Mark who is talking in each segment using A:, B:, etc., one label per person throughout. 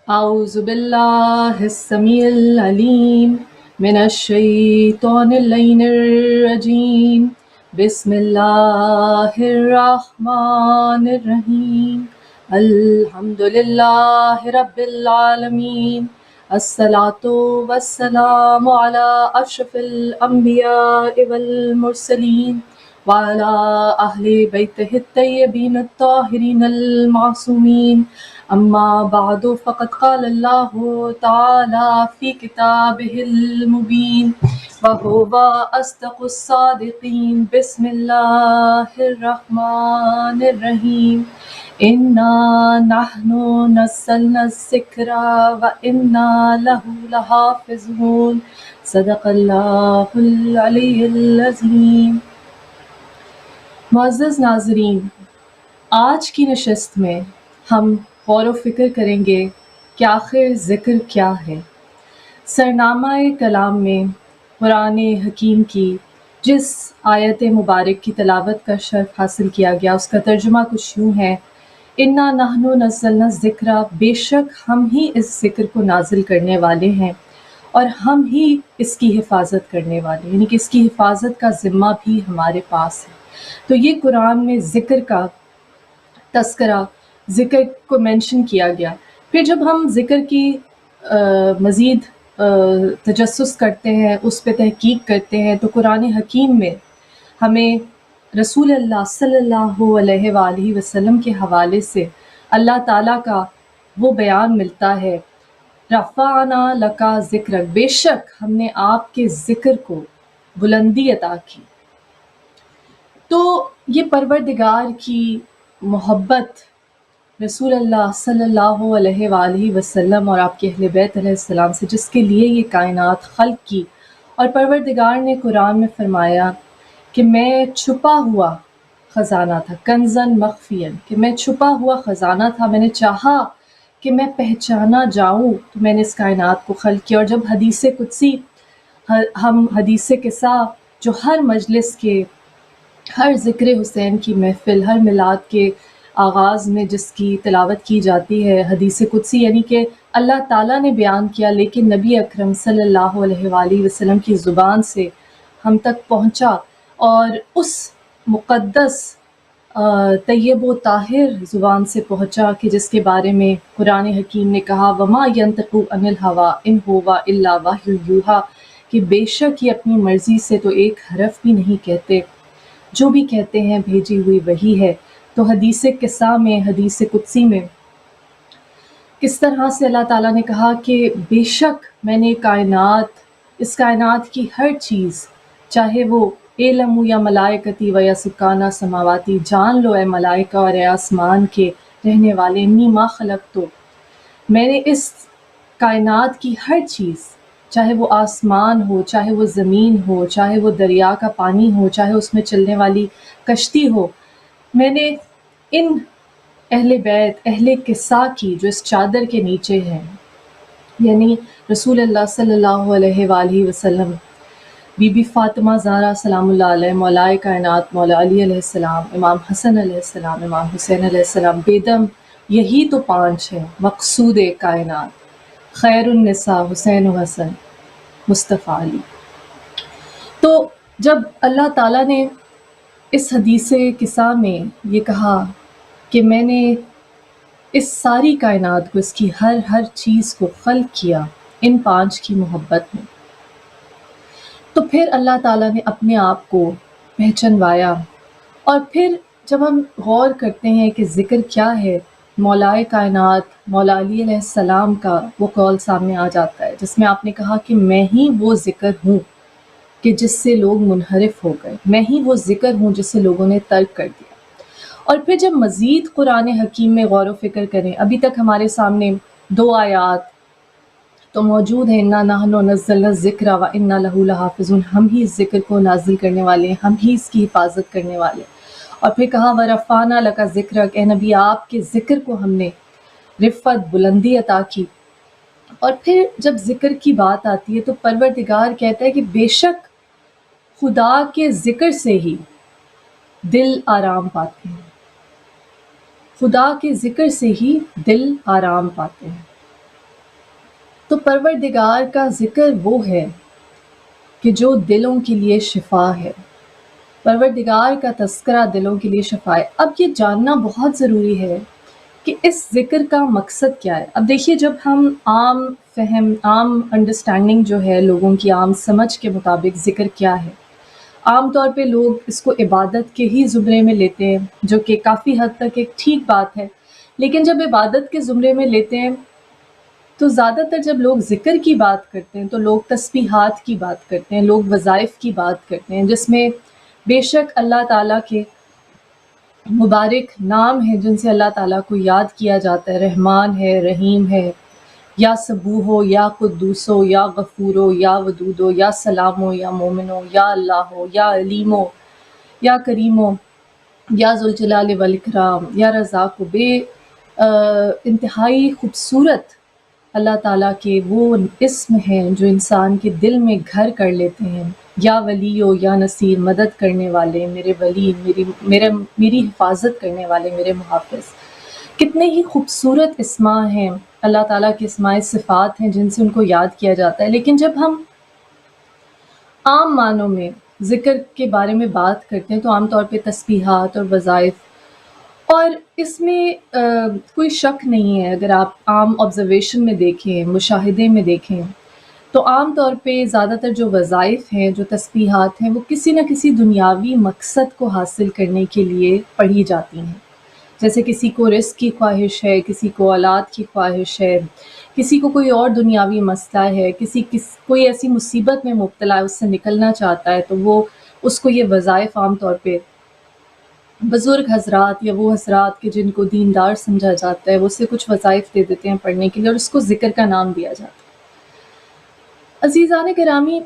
A: أعوذ بالله السميع العليم من الشيطان اللعين الرجيم بسم الله الرحمن الرحيم الحمد لله رب العالمين الصلاة والسلام على أشرف الأنبياء والمرسلين وعلى أهل بيته الطيبين الطاهرين المعصومين أما بعد فقد قال الله تعالى في كتابه المبين وهو أصدق الصادقين بسم الله الرحمن الرحيم إنا نحن نزلنا الذكر وإنا له لحافظون صدق الله العلي العظيم۔ معزز ناظرین، آج کی نشست میں ہم غور و فکر کریں گے کہ آخر ذکر کیا ہے۔ سرنامہ کلام میں قرآن حکیم کی جس آیت مبارک کی تلاوت کا شرف حاصل کیا گیا، اس کا ترجمہ کچھ یوں ہے: انا نحن نزلنا الذکر، بے شک ہم ہی اس ذکر کو نازل کرنے والے ہیں اور ہم ہی اس کی حفاظت کرنے والے، یعنی کہ اس کی حفاظت کا ذمہ بھی ہمارے پاس ہے۔ تو یہ قرآن میں ذکر کا تذکرہ، ذکر کو مینشن کیا گیا۔ پھر جب ہم ذکر کی مزید تجسس کرتے ہیں، اس پہ تحقیق کرتے ہیں، تو قرآن حکیم میں ہمیں رسول اللہ صلی اللہ علیہ وآلہ وسلم کے حوالے سے اللہ تعالیٰ کا وہ بیان ملتا ہے: رفعنا لکا ذکرک، بے شک ہم نے آپ کے ذکر کو بلندی عطا کی۔ تو یہ پروردگار کی محبت رسول اللہ صلی اللہ علیہ وآلہ وسلم اور آپ کے اہل بیت علیہ السلام سے، جس کے لیے یہ کائنات خلق کی، اور پروردگار نے قرآن میں فرمایا کہ میں چھپا ہوا خزانہ تھا، کنزن مخفین، کہ میں چھپا ہوا خزانہ تھا، میں نے چاہا کہ میں پہچانا جاؤں تو میں نے اس کائنات کو خلق کیا۔ اور جب حدیث قدسی، ہم حدیث قصہ جو ہر مجلس کے، ہر ذکر حسین کی محفل، ہر میلاد کے آغاز میں جس کی تلاوت کی جاتی ہے، حدیث قدسی، یعنی کہ اللہ تعالیٰ نے بیان کیا لیکن نبی اکرم صلی اللہ علیہ وآلہ وسلم کی زبان سے ہم تک پہنچا، اور اس مقدس طیب و طاہر زبان سے پہنچا کہ جس کے بارے میں قرآن حکیم نے کہا: وما ينطق عن الهوى ان هو الا وحی یوحی، کہ بے شک یہ اپنی مرضی سے تو ایک حرف بھی نہیں کہتے، جو بھی کہتے ہیں بھیجی ہوئی وحی ہے۔ تو حدیث قصہ میں، حدیث قدسی میں کس طرح سے اللہ تعالیٰ نے کہا کہ بے شک میں نے کائنات، اس کائنات کی ہر چیز، چاہے وہ علم یا ملائکتی و یا سکانہ سماواتی، جان لو اے ملائکہ اور اے آسمان کے رہنے والے، انی ما خلق، تو میں نے اس کائنات کی ہر چیز، چاہے وہ آسمان ہو، چاہے وہ زمین ہو، چاہے وہ دریا کا پانی ہو، چاہے اس میں چلنے والی کشتی ہو، میں نے ان اہل بیت، اہل قصہ کی جو اس چادر کے نیچے ہیں، یعنی رسول اللہ صلی اللہ علیہ وآلہ وسلم، بی بی فاطمہ زہرا سلام اللہ علیہ، مولا کائنات مولا علی علیہ السلام، امام حسن علیہ السلام، امام حسین علیہ السلام، بیدم، یہی تو پانچ ہیں مقصود کائنات، خیر النساء حسین و حسن، مصطفیٰ علی۔ تو جب اللہ تعالیٰ نے اس حدیث قصہ میں یہ کہا کہ میں نے اس ساری کائنات کو، اس کی ہر چیز کو خلق کیا ان پانچ کی محبت میں، تو پھر اللہ تعالیٰ نے اپنے آپ کو پہچنوایا۔ اور پھر جب ہم غور کرتے ہیں کہ ذکر کیا ہے، مولا کائنات مولا علی علیہ السلام کا وہ قول سامنے آ جاتا ہے جس میں آپ نے کہا کہ میں ہی وہ ذکر ہوں کہ جس سے لوگ منحرف ہو گئے، میں ہی وہ ذکر ہوں جس سے لوگوں نے ترک کر دیا۔ اور پھر جب مزید قرآن حکیم میں غور و فکر کریں، ابھی تک ہمارے سامنے دو آیات تو موجود ہیں: انا نحن نزلنا الذکر وانا لہ لحافظون، ہم ہی اس ذکر کو نازل کرنے والے ہیں، ہم ہی اس کی حفاظت کرنے والے ہیں۔ اور پھر کہا ورفعنا لک ذکرک، اے نبی آپ کے ذکر کو ہم نے رفعت، بلندی عطا کی۔ اور پھر جب ذکر کی بات آتی ہے تو پروردگار کہتا ہے کہ بے شک خدا کے ذکر سے ہی دل آرام پاتے ہیں، خدا کے ذکر سے ہی دل آرام پاتے ہیں۔ تو پروردگار کا ذکر وہ ہے کہ جو دلوں کے لیے شفا ہے، پروردگار کا تذکرہ دلوں کے لیے شفا ہے۔ اب یہ جاننا بہت ضروری ہے کہ اس ذکر کا مقصد کیا ہے۔ اب دیکھیے، جب ہم عام فہم، عام انڈرسٹینڈنگ جو ہے لوگوں کی عام سمجھ کے مطابق ذکر کیا ہے، عام طور پہ لوگ اس کو عبادت کے ہی زمرے میں لیتے ہیں، جو کہ کافی حد تک ایک ٹھیک بات ہے۔ لیکن جب عبادت کے زمرے میں لیتے ہیں تو زیادہ تر جب لوگ ذکر کی بات کرتے ہیں تو لوگ تسبیحات کی بات کرتے ہیں، لوگ وظائف کی بات کرتے ہیں، جس میں بے شک اللہ تعالیٰ کے مبارک نام ہیں جن سے اللہ تعالیٰ کو یاد کیا جاتا ہے، رحمان ہے، رحیم ہے، یا صبوح ہو، یا قدوس ہو، یا غفور ہو، یا ودود ہو، یا سلام ہو، یا مومن ہو، یا اللہ ہو، یا علیم ہو، یا کریم ہو، یا ذوالجلال والاکرام، یا رزاق ہو۔ انتہائی خوبصورت اللہ تعالیٰ کے وہ اسم ہیں جو انسان کے دل میں گھر کر لیتے ہیں۔ یا ولی ہو، یا نصیر، مدد کرنے والے، میرے ولی، میری حفاظت کرنے والے، میرے محافظ۔ کتنے ہی خوبصورت اسماء ہیں، اللہ تعالیٰ کے اسماء صفات ہیں جن سے ان کو یاد کیا جاتا ہے۔ لیکن جب ہم عام معنوں میں ذکر کے بارے میں بات کرتے ہیں تو عام طور پہ تسبیحات اور وظائف، اور اس میں کوئی شک نہیں ہے، اگر آپ عام آبزرویشن میں دیکھیں، مشاہدے میں دیکھیں، تو عام طور پہ زیادہ تر جو وظائف ہیں، جو تسبیحات ہیں، وہ کسی نہ کسی دنیاوی مقصد کو حاصل کرنے کے لیے پڑھی جاتی ہیں۔ جیسے کسی کو رزق کی خواہش ہے، کسی کو اولاد کی خواہش ہے، کسی کو کوئی اور دنیاوی مسئلہ ہے، کوئی ایسی مصیبت میں مبتلا ہے، اس سے نکلنا چاہتا ہے، تو وہ اس کو یہ وظائف عام طور پہ بزرگ حضرات یا وہ حضرات کے جن کو دیندار سمجھا جاتا ہے، وہ اسے کچھ وظائف دے دیتے ہیں پڑھنے کے لیے، اور اس کو ذکر کا نام دیا جاتا ہے۔ عزیزان گرامی،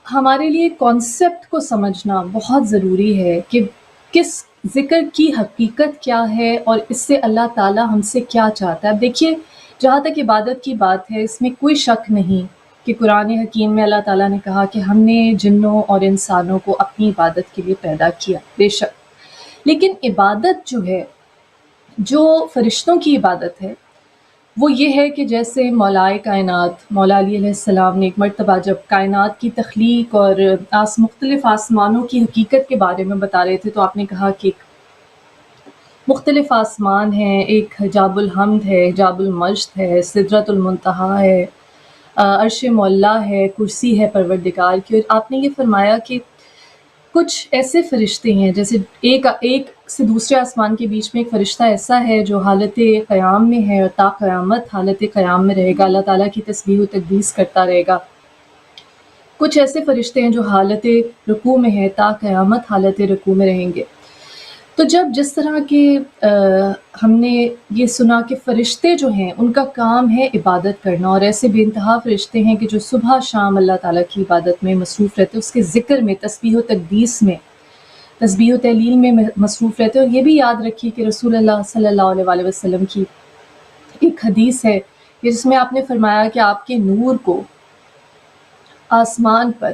A: ہمارے لیے کانسیپٹ کو سمجھنا بہت ضروری ہے کہ کس ذکر کی حقیقت کیا ہے اور اس سے اللہ تعالیٰ ہم سے کیا چاہتا ہے۔ اب دیکھیے، جہاں تک عبادت کی بات ہے، اس میں کوئی شک نہیں کہ قرآن حکیم میں اللہ تعالیٰ نے کہا کہ ہم نے جنوں اور انسانوں کو اپنی عبادت کے لیے پیدا کیا، بے شک۔ لیکن عبادت جو ہے، جو فرشتوں کی عبادت ہے، وہ یہ ہے کہ جیسے مولائے کائنات مولا علی علیہ السلام نے ایک مرتبہ جب کائنات کی تخلیق اور مختلف آسمانوں کی حقیقت کے بارے میں بتا رہے تھے، تو آپ نے کہا کہ مختلف آسمان ہیں، ایک حجاب الحمد ہے، حجاب المجد ہے، سدرۃ المنتہا ہے، عرش معلیٰ ہے، کرسی ہے پروردگار کی۔ اور آپ نے یہ فرمایا کہ کچھ ایسے فرشتے ہیں، جیسے ایک سے دوسرے آسمان کے بیچ میں ایک فرشتہ ایسا ہے جو حالت قیام میں ہے اور تا قیامت حالت قیام میں رہے گا، اللہ تعالیٰ کی تسبیح و تقدیس کرتا رہے گا۔ کچھ ایسے فرشتے ہیں جو حالت رکوع میں ہے، تا قیامت حالت رکوع میں رہیں گے۔ تو جس طرح کے ہم نے یہ سنا کہ فرشتے جو ہیں ان کا کام ہے عبادت کرنا، اور ایسے بے انتہا فرشتے ہیں کہ جو صبح شام اللہ تعالیٰ کی عبادت میں مصروف رہتے، اس کے ذکر میں، تسبیح و تقدیس میں، تسبیح و تحلیل میں مصروف رہتے۔ اور یہ بھی یاد رکھیے کہ رسول اللہ صلی اللہ علیہ وسلم کی ایک حدیث ہے جس میں آپ نے فرمایا کہ آپ کے نور کو آسمان پر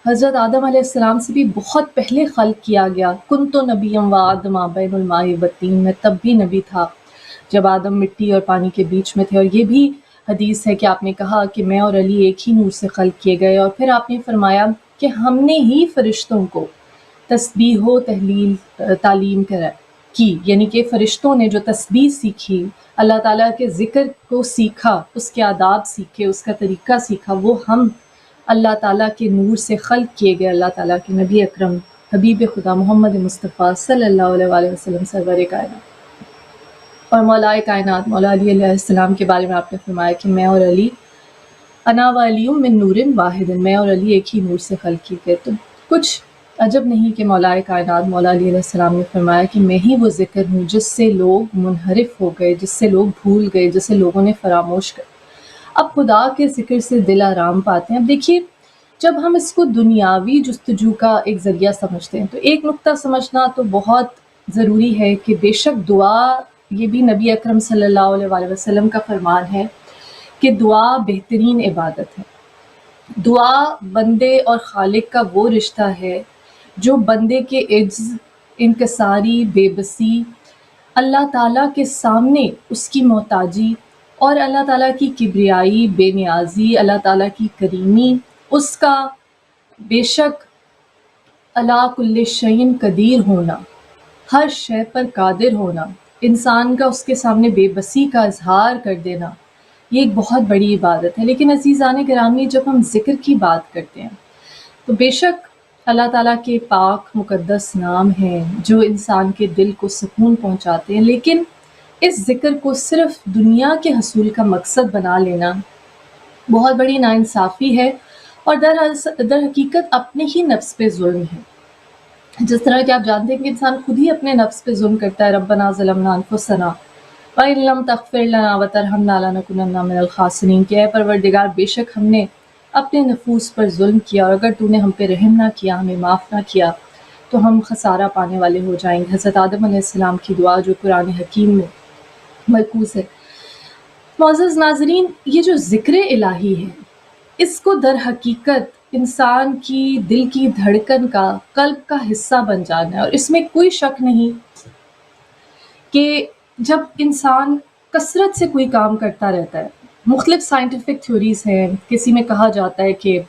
A: حضرت آدم علیہ السلام سے بھی بہت پہلے خلق کیا گیا۔ کنت نبیم و آدم بین الماء والطین، میں تب بھی نبی تھا جب آدم مٹی اور پانی کے بیچ میں تھے۔ اور یہ بھی حدیث ہے کہ آپ نے کہا کہ میں اور علی ایک ہی نور سے خلق کیے گئے۔ اور پھر آپ نے فرمایا کہ ہم نے ہی فرشتوں کو تسبیح و تحلیل تعلیم کی، یعنی کہ فرشتوں نے جو تسبیح سیکھی، اللہ تعالیٰ کے ذکر کو سیکھا، اس کے آداب سیکھے، اس کا طریقہ سیکھا، وہ ہم اللہ تعالیٰ کے نور سے خلق کیے گئے، اللہ تعالیٰ کے نبی اکرم حبیب خدا محمد مصطفیٰ صلی اللہ علیہ وسلم سرور کائنات۔ اور مولائے کائنات مولا علی علیہ السلام کے بارے میں آپ نے فرمایا کہ میں اور علی انا و علی من نور واحد، میں اور علی ایک ہی نور سے خلق کیے گئے۔ تو کچھ عجب نہیں کہ مولائے کائنات مولا علی علیہ السلام نے فرمایا کہ میں ہی وہ ذکر ہوں جس سے لوگ منحرف ہو گئے، جس سے لوگ بھول گئے، جسے لوگوں نے فراموش کر۔ اب خدا کے ذکر سے دل آرام پاتے ہیں۔ اب دیکھیے، جب ہم اس کو دنیاوی جستجو کا ایک ذریعہ سمجھتے ہیں تو ایک نقطہ سمجھنا تو بہت ضروری ہے کہ بے شک دعا، یہ بھی نبی اکرم صلی اللہ علیہ وسلم کا فرمان ہے کہ دعا بہترین عبادت ہے۔ دعا بندے اور خالق کا وہ رشتہ ہے جو بندے کے عجز، انکساری، بے بسی، اللہ تعالیٰ کے سامنے اس کی محتاجی اور اللہ تعالیٰ کی کبریائی، بے نیازی، اللہ تعالیٰ کی کریمی، اس کا بے شک علی کل شیء قدیر ہونا، ہر شے پر قادر ہونا، انسان کا اس کے سامنے بے بسی کا اظہار کر دینا، یہ ایک بہت بڑی عبادت ہے۔ لیکن عزیزان گرامی، جب ہم ذکر کی بات کرتے ہیں تو بے شک اللہ تعالیٰ کے پاک مقدس نام ہیں جو انسان کے دل کو سکون پہنچاتے ہیں، لیکن اس ذکر کو صرف دنیا کے حصول کا مقصد بنا لینا بہت بڑی ناانصافی ہے، اور در حقیقت اپنے ہی نفس پہ ظلم ہے۔ جس طرح کہ آپ جانتے ہیں کہ انسان خود ہی اپنے نفس پہ ظلم کرتا ہے، ربنا ظلمنا انفسنا وَإِن لَّمْ تَغْفِرْ لَنَا وَتَرْحَمْنَا لَنَكُونَنَّ مِنَ الْخَاسِرِينَ کہ اے پروردگار، بے شک ہم نے اپنے نفوس پر ظلم کیا، اور اگر تو نے ہم پہ رحم نہ کیا، ہمیں معاف نہ کیا، تو ہم خسارہ پانے والے ہو جائیں گے۔ حضرت آدم علیہ السلام کی دعا جو قرآن حکیم میں مرکوز ہے۔ معزز ناظرین، یہ جو ذکر الہی ہے، اس کو در حقیقت انسان کی دل کی دھڑکن کا، قلب کا حصہ بن جانا ہے، اور اس میں کوئی شک نہیں کہ جب انسان کثرت سے کوئی کام کرتا رہتا ہے، مختلف سائنٹیفک تھیوریز ہیں، کسی میں کہا جاتا ہے کہ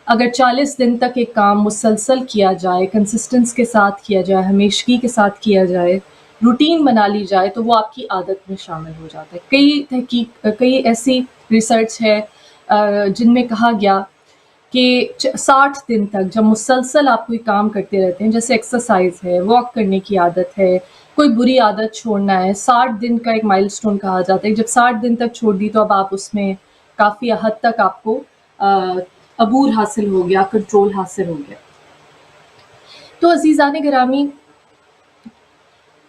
A: اگر 40 دن تک ایک کام مسلسل کیا جائے، کنسسٹنس کے ساتھ کیا جائے، ہمیشگی کے ساتھ کیا جائے، روٹین بنا لی جائے، تو وہ آپ کی عادت میں شامل ہو جاتا ہے۔ کئی ایسی ریسرچ ہے جن میں کہا گیا کہ 60 دن تک جب مسلسل آپ کوئی کام کرتے رہتے ہیں، جیسے ایکسرسائز ہے، واک کرنے کی عادت ہے، کوئی بری عادت چھوڑنا ہے، 60 دن کا ایک مائل سٹون کہا جاتا ہے۔ جب 60 دن تک چھوڑ دی تو اب آپ اس میں کافی حد تک آپ کو عبور حاصل ہو گیا، کنٹرول حاصل ہو گیا۔ تو عزیزان گرامی،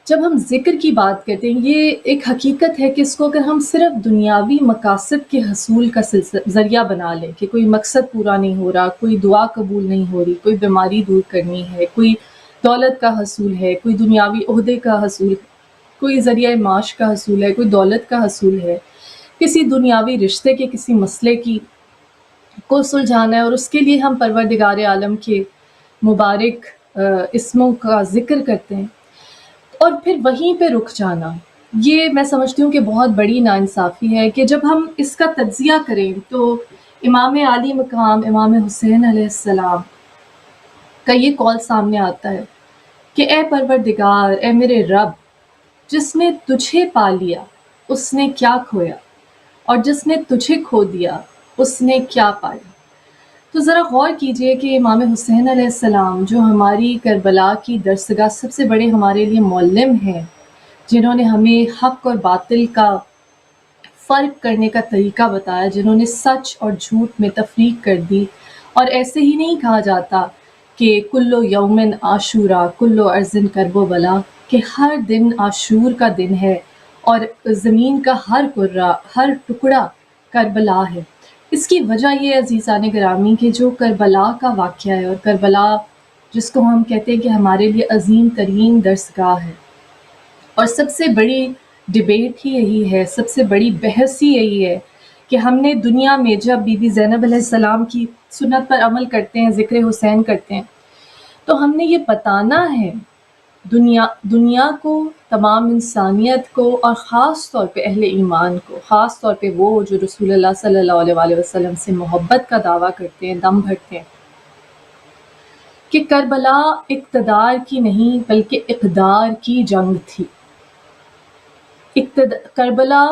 A: جب ہم ذکر کی بات کرتے ہیں، یہ ایک حقیقت ہے کہ اس کو اگر ہم صرف دنیاوی مقاصد کے حصول کا ذریعہ بنا لیں کہ کوئی مقصد پورا نہیں ہو رہا، کوئی دعا قبول نہیں ہو رہی، کوئی بیماری دور کرنی ہے، کوئی دولت کا حصول ہے، کوئی دنیاوی عہدے کا حصول ہے، کوئی ذریعہ معاش کا حصول ہے، کوئی دولت کا حصول ہے، کسی دنیاوی رشتے کے کسی مسئلے کو سلجھانا ہے، اور اس کے لیے ہم پروردگار عالم کے مبارک اسموں کا ذکر کرتے ہیں اور پھر وہیں پہ رک جانا، یہ میں سمجھتی ہوں کہ بہت بڑی ناانصافی ہے کہ جب ہم اس کا تجزیہ کریں تو امام عالی مقام امام حسین علیہ السلام کا یہ قول سامنے آتا ہے کہ اے پروردگار، اے میرے رب، جس نے تجھے پا لیا اس نے کیا کھویا، اور جس نے تجھے کھو دیا اس نے کیا پایا۔ تو ذرا غور کیجئے کہ امام حسین علیہ السلام جو ہماری کربلا کی درسگاہ سب سے بڑے ہمارے لیے معلم ہیں، جنہوں نے ہمیں حق اور باطل کا فرق کرنے کا طریقہ بتایا، جنہوں نے سچ اور جھوٹ میں تفریق کر دی، اور ایسے ہی نہیں کہا جاتا کہ کلو یومن عاشورا کلو ارزن کرب و بلا، کہ ہر دن عاشور کا دن ہے اور زمین کا ہر کرہ، ہر ٹکڑا کربلا ہے۔ اس کی وجہ یہ عزیزان گرامی کہ جو کربلا کا واقعہ ہے، اور کربلا جس کو ہم کہتے ہیں کہ ہمارے لیے عظیم ترین درسگاہ ہے، اور سب سے بڑی ڈیبیٹ ہی یہی ہے، سب سے بڑی بحث ہی یہی ہے کہ ہم نے دنیا میں جب بی بی زینب علیہ السلام کی سنت پر عمل کرتے ہیں، ذکر حسین کرتے ہیں، تو ہم نے یہ بتانا ہے دنیا کو، تمام انسانیت کو، اور خاص طور پہ اہل ایمان کو، خاص طور پہ وہ جو رسول اللہ صلی اللہ علیہ وسلم سے محبت کا دعویٰ کرتے ہیں، دم بھرتے ہیں، کہ کربلا اقتدار کی نہیں بلکہ اقدار کی جنگ تھی۔ کربلا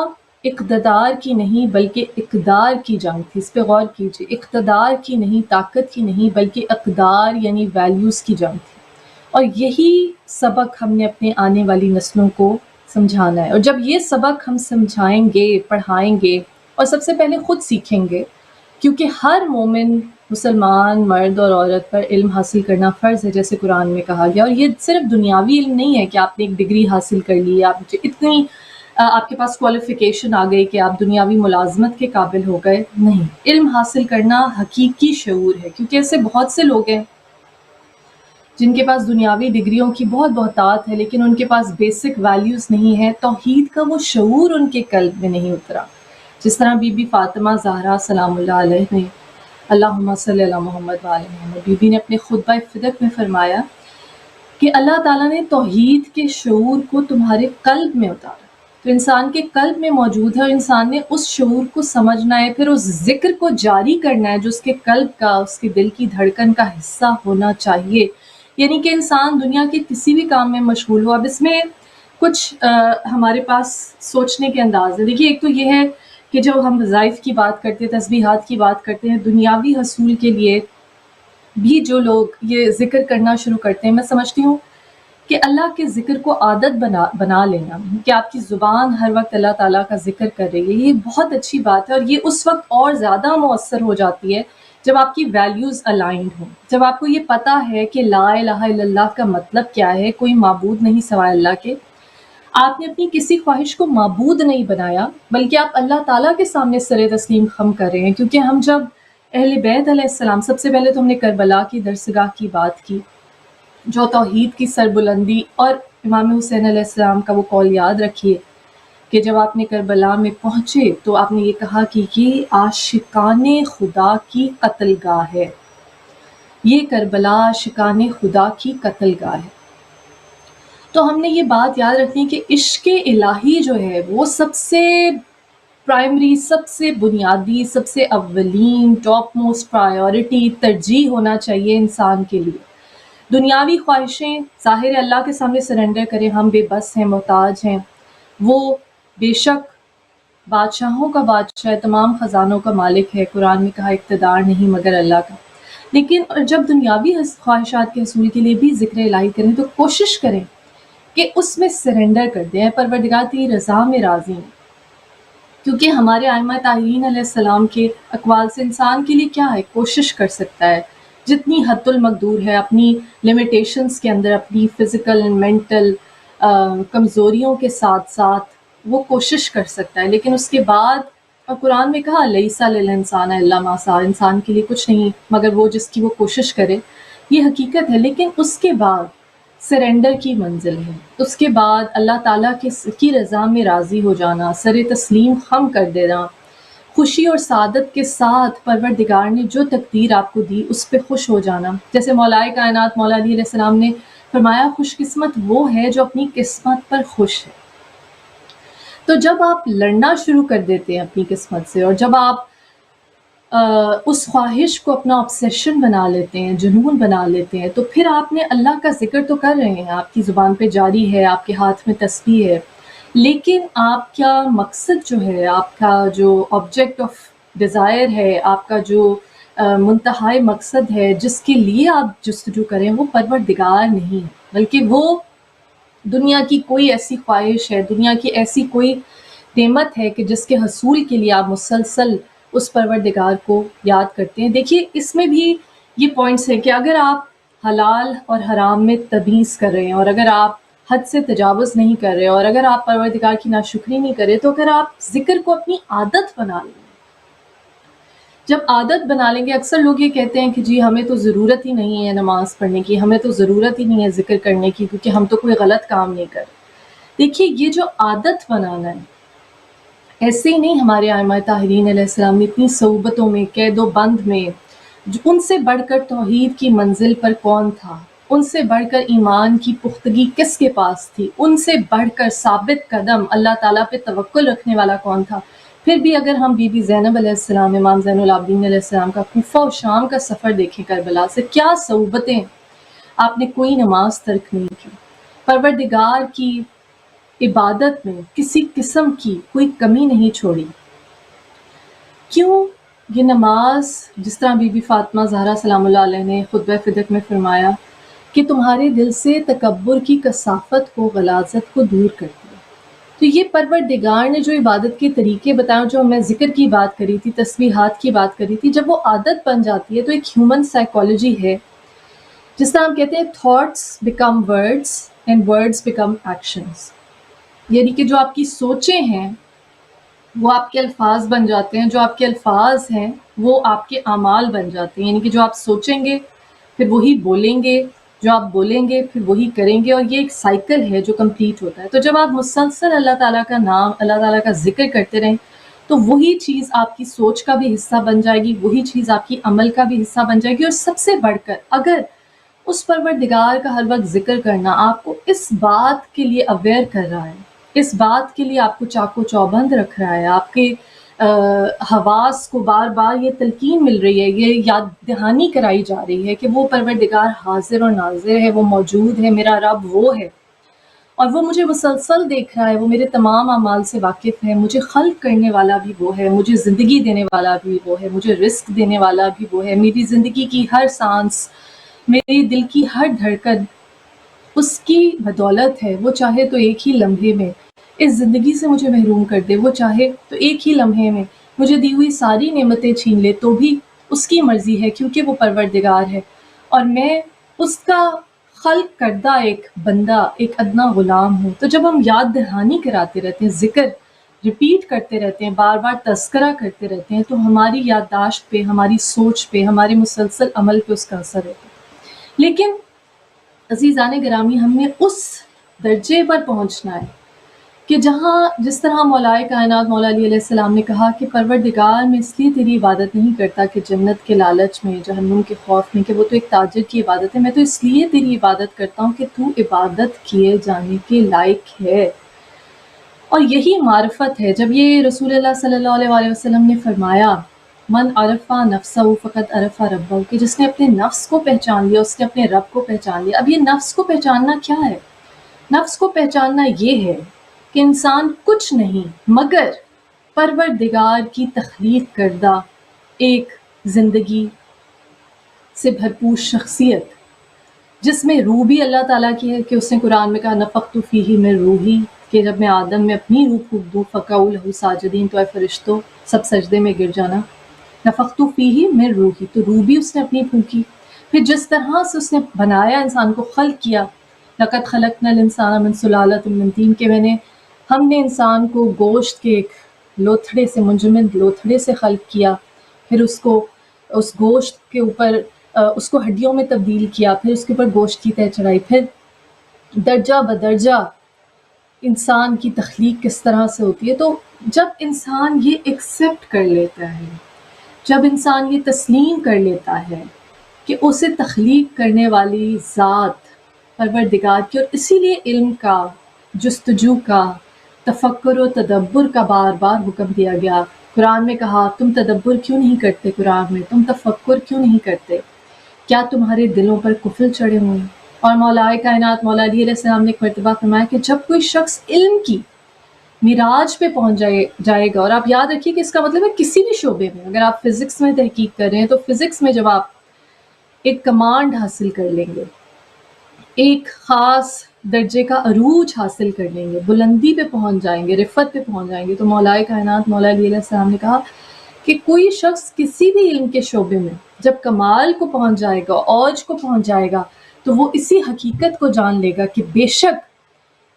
A: اقتدار کی نہیں بلکہ اقدار کی جنگ تھی، اس پہ غور کیجیے، اقتدار کی نہیں، طاقت کی نہیں، بلکہ اقدار یعنی ویلیوز کی جنگ تھی، اور یہی سبق ہم نے اپنے آنے والی نسلوں کو سمجھانا ہے۔ اور جب یہ سبق ہم سمجھائیں گے، پڑھائیں گے، اور سب سے پہلے خود سیکھیں گے، کیونکہ ہر مومن مسلمان مرد اور عورت پر علم حاصل کرنا فرض ہے، جیسے قرآن میں کہا گیا، اور یہ صرف دنیاوی علم نہیں ہے کہ آپ نے ایک ڈگری حاصل کر لی، آپ کے پاس کوالیفیکیشن آ گئی کہ آپ دنیاوی ملازمت کے قابل ہو گئے، نہیں، علم حاصل کرنا حقیقی شعور ہے، کیونکہ ایسے بہت سے لوگ ہیں جن کے پاس دنیاوی ڈگریوں کی بہت بہتات ہے، لیکن ان کے پاس بیسک ویلیوز نہیں ہے، توحید کا وہ شعور ان کے قلب میں نہیں اترا۔ جس طرح بی بی فاطمہ زہرا سلام اللہ علیہ نے، اللہم صلی علی محمد وآل محمد، بی بی نے اپنے خطبہ فدق میں فرمایا کہ اللہ تعالیٰ نے توحید کے شعور کو تمہارے قلب میں اتارا، تو انسان کے قلب میں موجود ہے اور انسان نے اس شعور کو سمجھنا ہے، پھر اس ذکر کو جاری کرنا ہے جو اس کے قلب کا، اس کے دل کی دھڑکن کا حصہ ہونا چاہیے۔ یعنی کہ انسان دنیا کے کسی بھی کام میں مشغول ہو۔ اب اس میں کچھ ہمارے پاس سوچنے کے انداز ہے۔ دیکھیے، ایک تو یہ ہے کہ جب ہم وظائف کی بات کرتے ہیں، تسبیحات کی بات کرتے ہیں، دنیاوی حصول کے لیے بھی جو لوگ یہ ذکر کرنا شروع کرتے ہیں، میں سمجھتی ہوں کہ اللہ کے ذکر کو عادت بنا لینا، کہ آپ کی زبان ہر وقت اللہ تعالیٰ کا ذکر کر رہی ہے، یہ بہت اچھی بات ہے، اور یہ اس وقت اور زیادہ مؤثر ہو جاتی ہے جب آپ کی ویلیوز الائنڈ ہوں، جب آپ کو یہ پتہ ہے کہ لا الہ الا اللہ کا مطلب کیا ہے، کوئی معبود نہیں سوائے اللہ کے۔ آپ نے اپنی کسی خواہش کو معبود نہیں بنایا، بلکہ آپ اللہ تعالیٰ کے سامنے سر تسلیم خم کر رہے ہیں، کیونکہ ہم جب اہل بیت علیہ السلام، سب سے پہلے تو ہم نے کربلا کی درسگاہ کی بات کی، جو توحید کی سربلندی، اور امام حسین علیہ السلام کا وہ قول یاد رکھیے کہ جب آپ نے کربلا میں پہنچے تو آپ نے یہ کہا کہ یہ عاشقان خدا کی قتل گاہ ہے، یہ کربلا عاشقان خدا کی قتل گاہ ہے۔ تو ہم نے یہ بات یاد رکھنی کہ عشق الہی جو ہے وہ سب سے پرائمری، سب سے بنیادی، سب سے اولین، ٹاپ موسٹ پرائیورٹی، ترجیح ہونا چاہیے انسان کے لیے۔ دنیاوی خواہشیں ظاہر اللہ کے سامنے سرنڈر کریں، ہم بے بس ہیں، محتاج ہیں، وہ بے شک بادشاہوں کا بادشاہ ہے، تمام خزانوں کا مالک ہے، قرآن میں کہا اقتدار نہیں مگر اللہ کا۔ لیکن جب دنیاوی خواہشات کے حصول کے لیے بھی ذکر الہی کریں تو کوشش کریں کہ اس میں سرنڈر کر دیں، پروردگار تیری رضا میں راضی ہیں، کیونکہ ہمارے ائمہ طاہرین علیہ السلام کے اقوال سے انسان کے لیے کیا ہے، کوشش کر سکتا ہے جتنی حد المقدور ہے، اپنی لمیٹیشنز کے اندر، اپنی فزیکل مینٹل کمزوریوں کے ساتھ ساتھ وہ کوشش کر سکتا ہے، لیکن اس کے بعد، اور قرآن میں کہا لیس للانسان الا ما سعی، انسان کے لیے کچھ نہیں مگر وہ جس کی وہ کوشش کرے، یہ حقیقت ہے۔ لیکن اس کے بعد سرنڈر کی منزل ہے، اس کے بعد اللہ تعالیٰ کی رضا میں راضی ہو جانا، سر تسلیم خم کر دینا، خوشی اور سعادت کے ساتھ پروردگار نے جو تقدیر آپ کو دی اس پہ خوش ہو جانا۔ جیسے مولائے کائنات مولا علی علیہ السلام نے فرمایا، خوش قسمت وہ ہے جو اپنی قسمت پر خوش ہے۔ تو جب آپ لڑنا شروع کر دیتے ہیں اپنی قسمت سے، اور جب آپ اس خواہش کو اپنا obsession بنا لیتے ہیں، جنون بنا لیتے ہیں، تو پھر آپ نے اللہ کا ذکر تو کر رہے ہیں، آپ کی زبان پہ جاری ہے، آپ کے ہاتھ میں تسبیح ہے، لیکن آپ کا مقصد جو ہے، آپ کا جو آبجیکٹ آف ڈیزائر ہے، آپ کا جو منتہائی مقصد ہے جس کے لیے آپ جستجو کریں، وہ پروردگار نہیں ہے، بلکہ وہ دنیا کی کوئی ایسی خواہش ہے، دنیا کی ایسی کوئی نعمت ہے کہ جس کے حصول کے لیے آپ مسلسل اس پروردگار کو یاد کرتے ہیں۔ دیکھیے، اس میں بھی یہ پوائنٹس ہیں کہ اگر آپ حلال اور حرام میں تمیز کر رہے ہیں، اور اگر آپ حد سے تجاوز نہیں کر رہے، اور اگر آپ پروردگار کی ناشکری نہیں کر رہے، تو اگر آپ ذکر کو اپنی عادت بنا لیں، جب عادت بنا لیں گے، اکثر لوگ یہ کہتے ہیں کہ جی ہمیں تو ضرورت ہی نہیں ہے نماز پڑھنے کی، ہمیں تو ضرورت ہی نہیں ہے ذکر کرنے کی، کیونکہ ہم تو کوئی غلط کام نہیں کر رہے۔ دیکھیے، یہ جو عادت بنانا ہے، ایسے ہی نہیں ہمارے ائمہ طاہرین علیہ السلام نے اتنی صعوبتوں میں، قید و بند میں، ان سے بڑھ کر توحید کی منزل پر کون تھا، ان سے بڑھ کر ایمان کی پختگی کس کے پاس تھی، ان سے بڑھ کر ثابت قدم اللہ تعالیٰ پہ توکل رکھنے والا کون تھا۔ پھر بھی اگر ہم بی بی زینب علیہ السلام، امام زین العابدین علیہ السلام کا کوفہ و شام کا سفر دیکھیں، کربلا سے کیا صعوبتیں، آپ نے کوئی نماز ترک نہیں کی، پروردگار کی عبادت میں کسی قسم کی کوئی کمی نہیں چھوڑی۔ کیوں؟ یہ نماز، جس طرح بی بی فاطمہ زہرا سلام اللہ علیہ نے خطبہ فدق میں فرمایا کہ تمہارے دل سے تکبر کی کثافت کو، غلاظت کو دور کرتی ہے۔ تو یہ پروردگار نے جو عبادت کے طریقے بتائے، جو میں ذکر کی بات کری تھی، تسبیحات کی بات کری تھی، جب وہ عادت بن جاتی ہے تو ایک ہیومن سائیکالوجی ہے، جس طرح ہم کہتے ہیں thoughts become words and words become actions, یعنی کہ جو آپ کی سوچیں ہیں وہ آپ کے الفاظ بن جاتے ہیں، جو آپ کے الفاظ ہیں وہ آپ کے اعمال بن جاتے ہیں، یعنی کہ جو آپ سوچیں گے پھر وہی بولیں گے، جو آپ بولیں گے پھر وہی کریں گے، اور یہ ایک سائیکل ہے جو کمپلیٹ ہوتا ہے۔ تو جب آپ مسلسل اللہ تعالیٰ کا نام، اللہ تعالیٰ کا ذکر کرتے رہیں تو وہی چیز آپ کی سوچ کا بھی حصہ بن جائے گی، وہی چیز آپ کی عمل کا بھی حصہ بن جائے گی، اور سب سے بڑھ کر اگر اس پروردگار کا ہر وقت ذکر کرنا آپ کو اس بات کے لیے اویئر کر رہا ہے، اس بات کے لیے آپ کو چاق و چوبند رکھ رہا ہے، آپ کے حواس کو بار بار یہ تلقین مل رہی ہے، یہ یاد دہانی کرائی جا رہی ہے کہ وہ پروردگار حاضر اور ناظر ہے، وہ موجود ہے، میرا رب وہ ہے اور وہ مجھے مسلسل دیکھ رہا ہے، وہ میرے تمام اعمال سے واقف ہے، مجھے خلق کرنے والا بھی وہ ہے، مجھے زندگی دینے والا بھی وہ ہے، مجھے رزق دینے والا بھی وہ ہے، میری زندگی کی ہر سانس، میری دل کی ہر دھڑکن اس کی بدولت ہے۔ وہ چاہے تو ایک ہی لمحے میں اس زندگی سے مجھے محروم کر دے، وہ چاہے تو ایک ہی لمحے میں مجھے دی ہوئی ساری نعمتیں چھین لے، تو بھی اس کی مرضی ہے، کیونکہ وہ پروردگار ہے اور میں اس کا خلق کردہ ایک بندہ، ایک ادنا غلام ہوں۔ تو جب ہم یاد دہانی کراتے رہتے ہیں، ذکر ریپیٹ کرتے رہتے ہیں، بار بار تذکرہ کرتے رہتے ہیں، تو ہماری یادداشت پہ، ہماری سوچ پہ، ہمارے مسلسل عمل پہ اس کا اثر ہوتا ہے۔ لیکن عزیزان گرامی، ہم نے اس درجے پر پہنچنا ہے کہ جہاں جس طرح مولائے کائنات مولا علی علیہ السلام نے کہا کہ پروردگار میں اس لیے تیری عبادت نہیں کرتا کہ جنت کے لالچ میں، جہنم کے خوف میں، کہ وہ تو ایک تاجر کی عبادت ہے، میں تو اس لیے تیری عبادت کرتا ہوں کہ تو عبادت کیے جانے کے لائق ہے۔ اور یہی معرفت ہے۔ جب یہ رسول اللہ صلی اللہ علیہ وآلہ وسلم نے فرمایا من عرف نفسہ فقط عرف ربہ، کہ جس نے اپنے نفس کو پہچان لیا اس نے اپنے رب کو پہچان لیا۔ اب یہ نفس کو پہچاننا کیا ہے؟ نفس کو پہچاننا یہ ہے کہ انسان کچھ نہیں مگر پروردگار کی تخلیق کردہ ایک زندگی سے بھرپور شخصیت، جس میں روح بھی اللہ تعالیٰ کی ہے، کہ اس نے قرآن میں کہا نفخت فیہ من روحی، کہ جب میں آدم میں اپنی روح پھونک دوں فقعوا لہ ساجدین، تو اے فرشتوں سب سجدے میں گر جانا۔ نفخت فیہ من روحی، تو روح بھی اس نے اپنی پھونکی۔ پھر جس طرح سے اس نے بنایا، انسان کو خلق کیا، لقد خلقنا الانسان من سلالۃ من طین، کہ ہم نے انسان کو گوشت کے ایک لوتھڑے سے، منجمد لوتھڑے سے خلق کیا، پھر اس گوشت کے اوپر اس کو ہڈیوں میں تبدیل کیا، پھر اس کے اوپر گوشت کی تہ چڑھائی، پھر درجہ بدرجہ انسان کی تخلیق کس طرح سے ہوتی ہے۔ تو جب انسان یہ ایکسیپٹ کر لیتا ہے، جب انسان یہ تسلیم کر لیتا ہے کہ اسے تخلیق کرنے والی ذات پروردگار کی، اور اسی لیے علم کا، جستجو کا، تفکر و تدبر کا بار بار حکم دیا گیا۔ قرآن میں کہا تم تدبر کیوں نہیں کرتے، قرآن میں تم تفکر کیوں نہیں کرتے، کیا تمہارے دلوں پر کفل چڑھے ہوئے ہیں؟ اور مولائے کائنات مولا علی علیہ السلام نے ایک مرتبہ فرمایا کہ جب کوئی شخص علم کی معراج پہ پہنچ جائے گا، اور آپ یاد رکھیے کہ اس کا مطلب ہے کسی بھی شعبے میں، اگر آپ فزکس میں تحقیق کر رہے ہیں تو فزکس میں جب آپ ایک کمانڈ حاصل کر لیں گے، ایک خاص درجے کا عروج حاصل کر لیں گے، بلندی پہ پہنچ جائیں گے، رفت پہ پہنچ جائیں گے، تو مولائے کائنات مولا علی علیہ السلام نے کہا کہ کوئی شخص کسی بھی علم کے شعبے میں جب کمال کو پہنچ جائے گا، اوج کو پہنچ جائے گا، تو وہ اسی حقیقت کو جان لے گا کہ بے شک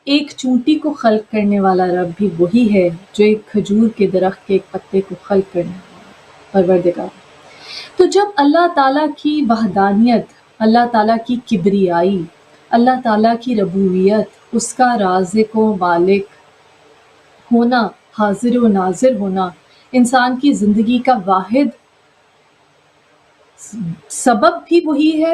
A: ایک چونٹی کو خلق کرنے والا رب بھی وہی ہے جو ایک کھجور کے درخت کے ایک پتے کو خلق کرنے والا پروردگار۔ تو جب اللہ تعالیٰ کی وحدانیت، اللہ تعالیٰ کی کبریائی، اللہ تعالیٰ کی ربوبیت، اس کا رازق و مالک ہونا، حاضر و ناظر ہونا، انسان کی زندگی کا واحد سبب بھی وہی ہے،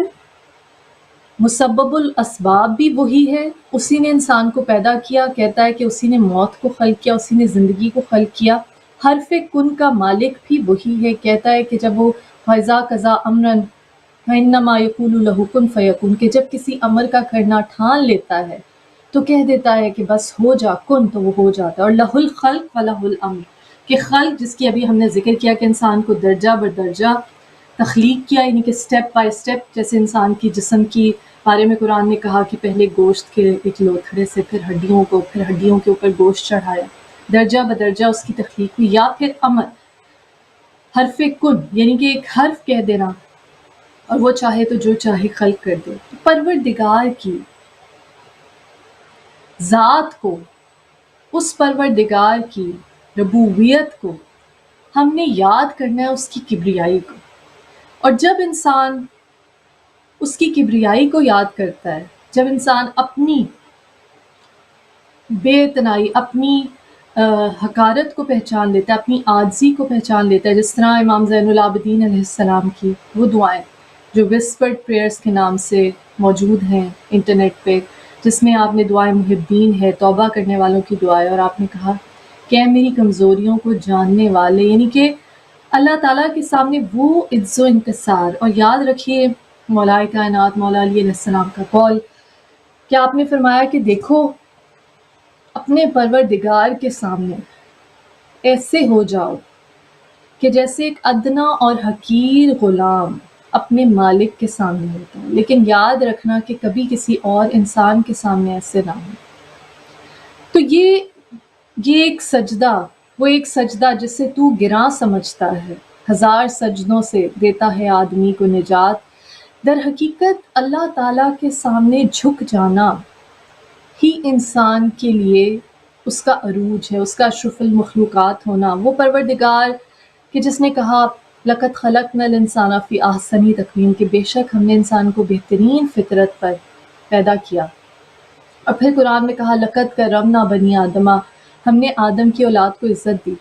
A: مسبب الاسباب بھی وہی ہے، اسی نے انسان کو پیدا کیا، کہتا ہے کہ اسی نے موت کو خلق کیا، اسی نے زندگی کو خلق کیا، حرف کن کا مالک بھی وہی ہے، کہتا ہے کہ جب وہ فَإِذَا قَضَىٰ أَمْرًا فَإِنَّمَا يَقُولُ لَهُ كُن فَيَكُن، کہ جب کسی امر کا کرنا ٹھان لیتا ہے تو کہہ دیتا ہے کہ بس ہو جا، کن، تو وہ ہو جاتا ہے۔ اور لَهُ الْخَلْقُ وَلَهُ الْأَمْرُ، کہ خلق جس کی ابھی ہم نے ذکر کیا کہ انسان کو درجہ بدرجہ تخلیق کیا، یعنی کہ سٹیپ بائی سٹیپ، جیسے انسان کی جسم کی بارے میں قرآن نے کہا کہ پہلے گوشت کے ایک لوتھڑے سے، پھر ہڈیوں کو، پھر ہڈیوں کے اوپر گوشت چڑھایا، درجہ بدرجہ اس کی تخلیق ہوئی، یا پھر امر، حرف کن، یعنی کہ ایک حرف کہہ دینا اور وہ چاہے تو جو چاہے خلق کر دے۔ پروردگار کی ذات کو، اس پروردگار کی ربوبیت کو ہم نے یاد کرنا ہے، اس کی کبریائی کو۔ اور جب انسان اس کی کبریائی کو یاد کرتا ہے، جب انسان اپنی بے اتنائی، اپنی حقارت کو پہچان لیتا ہے، اپنی عاجزی کو پہچان لیتا ہے، جس طرح امام زین العابدین علیہ السلام کی وہ دعائیں جو وسپرڈ پریئرز کے نام سے موجود ہیں انٹرنیٹ پہ، جس میں آپ نے دعائے محبین ہے، توبہ کرنے والوں کی دعائیں، اور آپ نے کہا کہ اے میری کمزوریوں کو جاننے والے، یعنی کہ اللہ تعالیٰ کے سامنے وہ عز و انکسار. اور یاد رکھیے مولا کائنات مولا علیہ السلام کا قول کہ آپ نے فرمایا کہ دیکھو اپنے پروردگار کے سامنے ایسے ہو جاؤ کہ جیسے ایک ادنا اور حقیر غلام اپنے مالک کے سامنے ہوتا ہے، لیکن یاد رکھنا کہ کبھی کسی اور انسان کے سامنے ایسے نہ ہو. تو یہ ایک سجدہ، وہ ایک سجدہ جسے تو گراں سمجھتا ہے، ہزار سجدوں سے دیتا ہے آدمی کو نجات. در حقیقت اللہ تعالیٰ کے سامنے جھک جانا ہی انسان کے لیے اس کا عروج ہے، اس کا اشرف المخلوقات ہونا. وہ پروردگار کہ جس نے کہا لقد خلقنا الانسان فی احسن تقویم، کہ بے شک ہم نے انسان کو بہترین فطرت پر پیدا کیا. اور پھر قرآن میں کہا لقد کرمنا بنی آدمہ، ہم نے آدم کی اولاد کو عزت دی.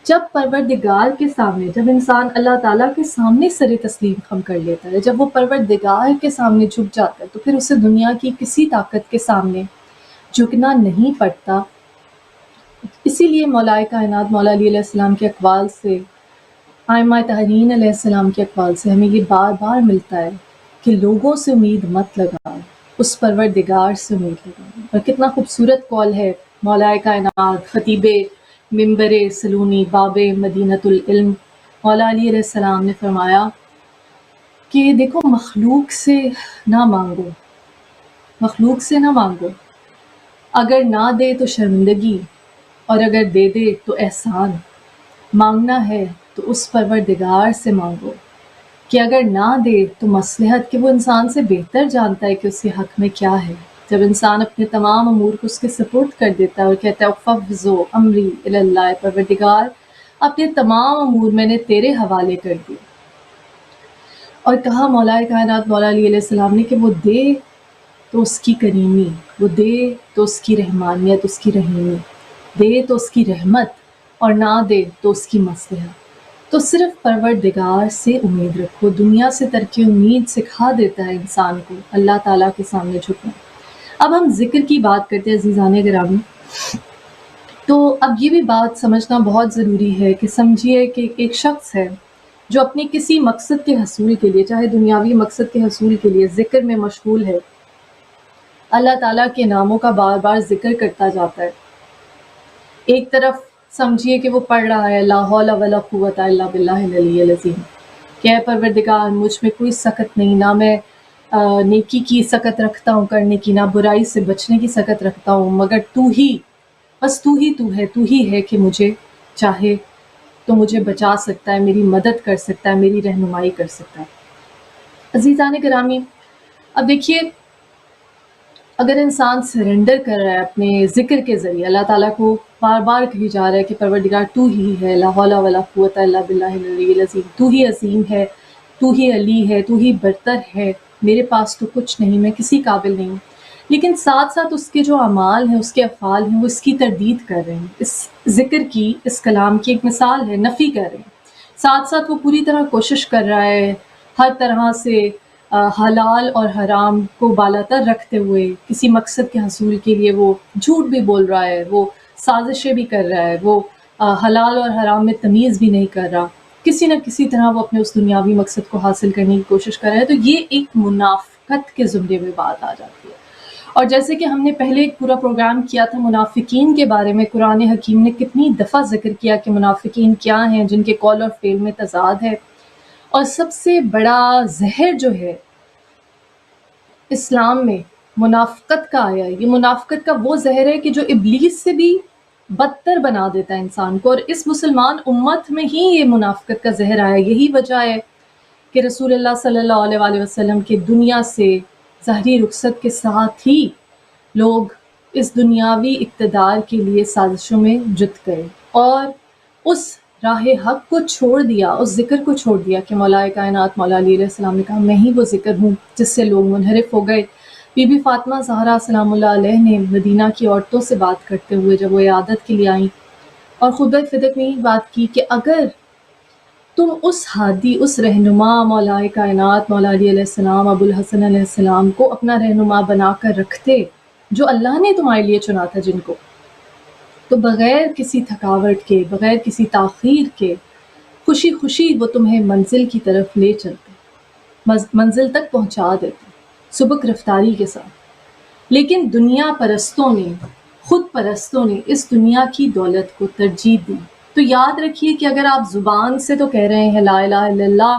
A: جب پروردگار کے سامنے، جب انسان اللہ تعالیٰ کے سامنے سر تسلیم خم کر لیتا ہے، جب وہ پروردگار کے سامنے جھک جاتا ہے، تو پھر اسے دنیا کی کسی طاقت کے سامنے جھکنا نہیں پڑتا. اسی لیے مولا کائنات مولا علی علیہ السلام کے اقوال سے، ائمہ طاہرین علیہ السلام کے اقوال سے ہمیں یہ بار بار ملتا ہے کہ لوگوں سے امید مت لگاؤ، اس پروردگار سے امید لگاؤ. اور کتنا خوبصورت قول ہے مولا کائنات خطیب منبر سلونی باب مدینۃ العلم مولا علی علیہ السلام نے فرمایا کہ دیکھو مخلوق سے نہ مانگو، مخلوق سے نہ مانگو، اگر نہ دے تو شرمندگی، اور اگر دے دے تو احسان. مانگنا ہے تو اس پروردگار سے مانگو کہ اگر نہ دے تو مصلحت، کہ وہ انسان سے بہتر جانتا ہے کہ اس کے حق میں کیا ہے. جب انسان اپنے تمام امور کو اس کے سپورٹ کر دیتا ہے اور کہتا ہے فوضو امری الی اللہ، پروردگار اپنے تمام امور میں نے تیرے حوالے کر دیے. اور کہا مولا کائنات مولا علی علیہ السلام نے کہ وہ دے تو اس کی کریمی، وہ دے تو اس کی رحمانیت، اس کی رحیمی، دے تو اس کی رحمت، اور نہ دے تو اس کی مصلحت. تو صرف پروردگار سے امید رکھو. دنیا سے ترک امید سکھا دیتا ہے انسان کو اللہ تعالیٰ کے سامنے جھکنا. اب ہم ذکر کی بات کرتے ہیں عزیزان گرامی. تو اب یہ بھی بات سمجھنا بہت ضروری ہے کہ سمجھیے کہ ایک شخص ہے جو اپنے کسی مقصد کے حصول کے لیے، چاہے دنیاوی مقصد کے حصول کے لیے ذکر میں مشغول ہے، اللہ تعالیٰ کے ناموں کا بار بار ذکر کرتا جاتا ہے. ایک طرف سمجھیے کہ وہ پڑھ رہا ہے لا حول ولا قوت الا باللہ العلی العظیم، کہ اے پروردگار مجھ میں کوئی سخت نہیں، نہ میں نیکی کی سخت رکھتا ہوں کرنے کی، نہ برائی سے بچنے کی سخت رکھتا ہوں، مگر تو ہی، بس تو ہی ہے کہ مجھے چاہے تو مجھے بچا سکتا ہے، میری مدد کر سکتا ہے، میری رہنمائی کر سکتا ہے. عزیزان گرامی، اب دیکھیے اگر انسان سرنڈر کر رہا ہے اپنے ذکر کے ذریعے، اللہ تعالیٰ کو بار بار کہی جا رہا ہے کہ پروردگار تو ہی ہے، لا حول ولا قوت الا باللہ العلی العظیم، تو ہی عظیم ہے، تو ہی علی ہے، تو ہی برتر ہے، میرے پاس تو کچھ نہیں، میں کسی قابل نہیں ہوں. لیکن ساتھ ساتھ اس کے جو اعمال ہیں، اس کے افعال ہیں، وہ اس کی تردید کر رہے ہیں، اس ذکر کی، اس کلام کی ایک مثال ہے، نفی کر رہے ہیں. ساتھ ساتھ وہ پوری طرح کوشش کر رہا ہے ہر طرح سے حلال اور حرام کو بالاتر رکھتے ہوئے کسی مقصد کے حصول کے لیے وہ جھوٹ بھی بول رہا ہے، وہ سازشیں بھی کر رہا ہے، وہ حلال اور حرام میں تمیز بھی نہیں کر رہا، کسی نہ کسی طرح وہ اپنے اس دنیاوی مقصد کو حاصل کرنے کی کوشش کر رہا ہے. تو یہ ایک منافقت کے زمرے میں بات آ جاتی ہے. اور جیسے کہ ہم نے پہلے ایک پورا پروگرام کیا تھا منافقین کے بارے میں، قرآن حکیم نے کتنی دفعہ ذکر کیا کہ منافقین کیا ہیں، جن کے قول اور فعل میں تضاد ہے. اور سب سے بڑا زہر جو ہے اسلام میں منافقت کا آیا ہے، یہ منافقت کا وہ زہر ہے کہ جو ابلیس سے بھی بدتر بنا دیتا ہے انسان کو. اور اس مسلمان امت میں ہی یہ منافقت کا زہر آیا. یہی وجہ ہے کہ رسول اللہ صلی اللہ علیہ وآلہ وسلم کے دنیا سے ظاہری رخصت کے ساتھ ہی لوگ اس دنیاوی اقتدار کے لیے سازشوں میں جت گئے اور اس راہ حق کو چھوڑ دیا، اس ذکر کو چھوڑ دیا کہ مولا کائنات مولا علی علیہ السلام نے کہا میں ہی وہ ذکر ہوں جس سے لوگ منحرف ہو گئے. بی بی فاطمہ زہرا سلام اللہ علیہ نے مدینہ کی عورتوں سے بات کرتے ہوئے جب وہ عیادت کے لیے آئیں اور خطبہ فدق میں یہ بات کی کہ اگر تم اس ہادی، اس رہنما مولا کائنات مولا علی علیہ السلام ابو الحسن علیہ السلام کو اپنا رہنما بنا کر رکھتے، جو اللہ نے تمہارے لیے چنا تھا جن کو، تو بغیر کسی تھکاوٹ کے، بغیر کسی تاخیر کے خوشی خوشی وہ تمہیں منزل کی طرف لے چلتے، منزل تک پہنچا دیتے سبک رفتاری کے ساتھ۔ لیکن دنیا پرستوں نے، خود پرستوں نے اس دنیا کی دولت کو ترجیح دی۔ تو یاد رکھیے کہ اگر آپ زبان سے تو کہہ رہے ہیں لا الہ الا اللہ،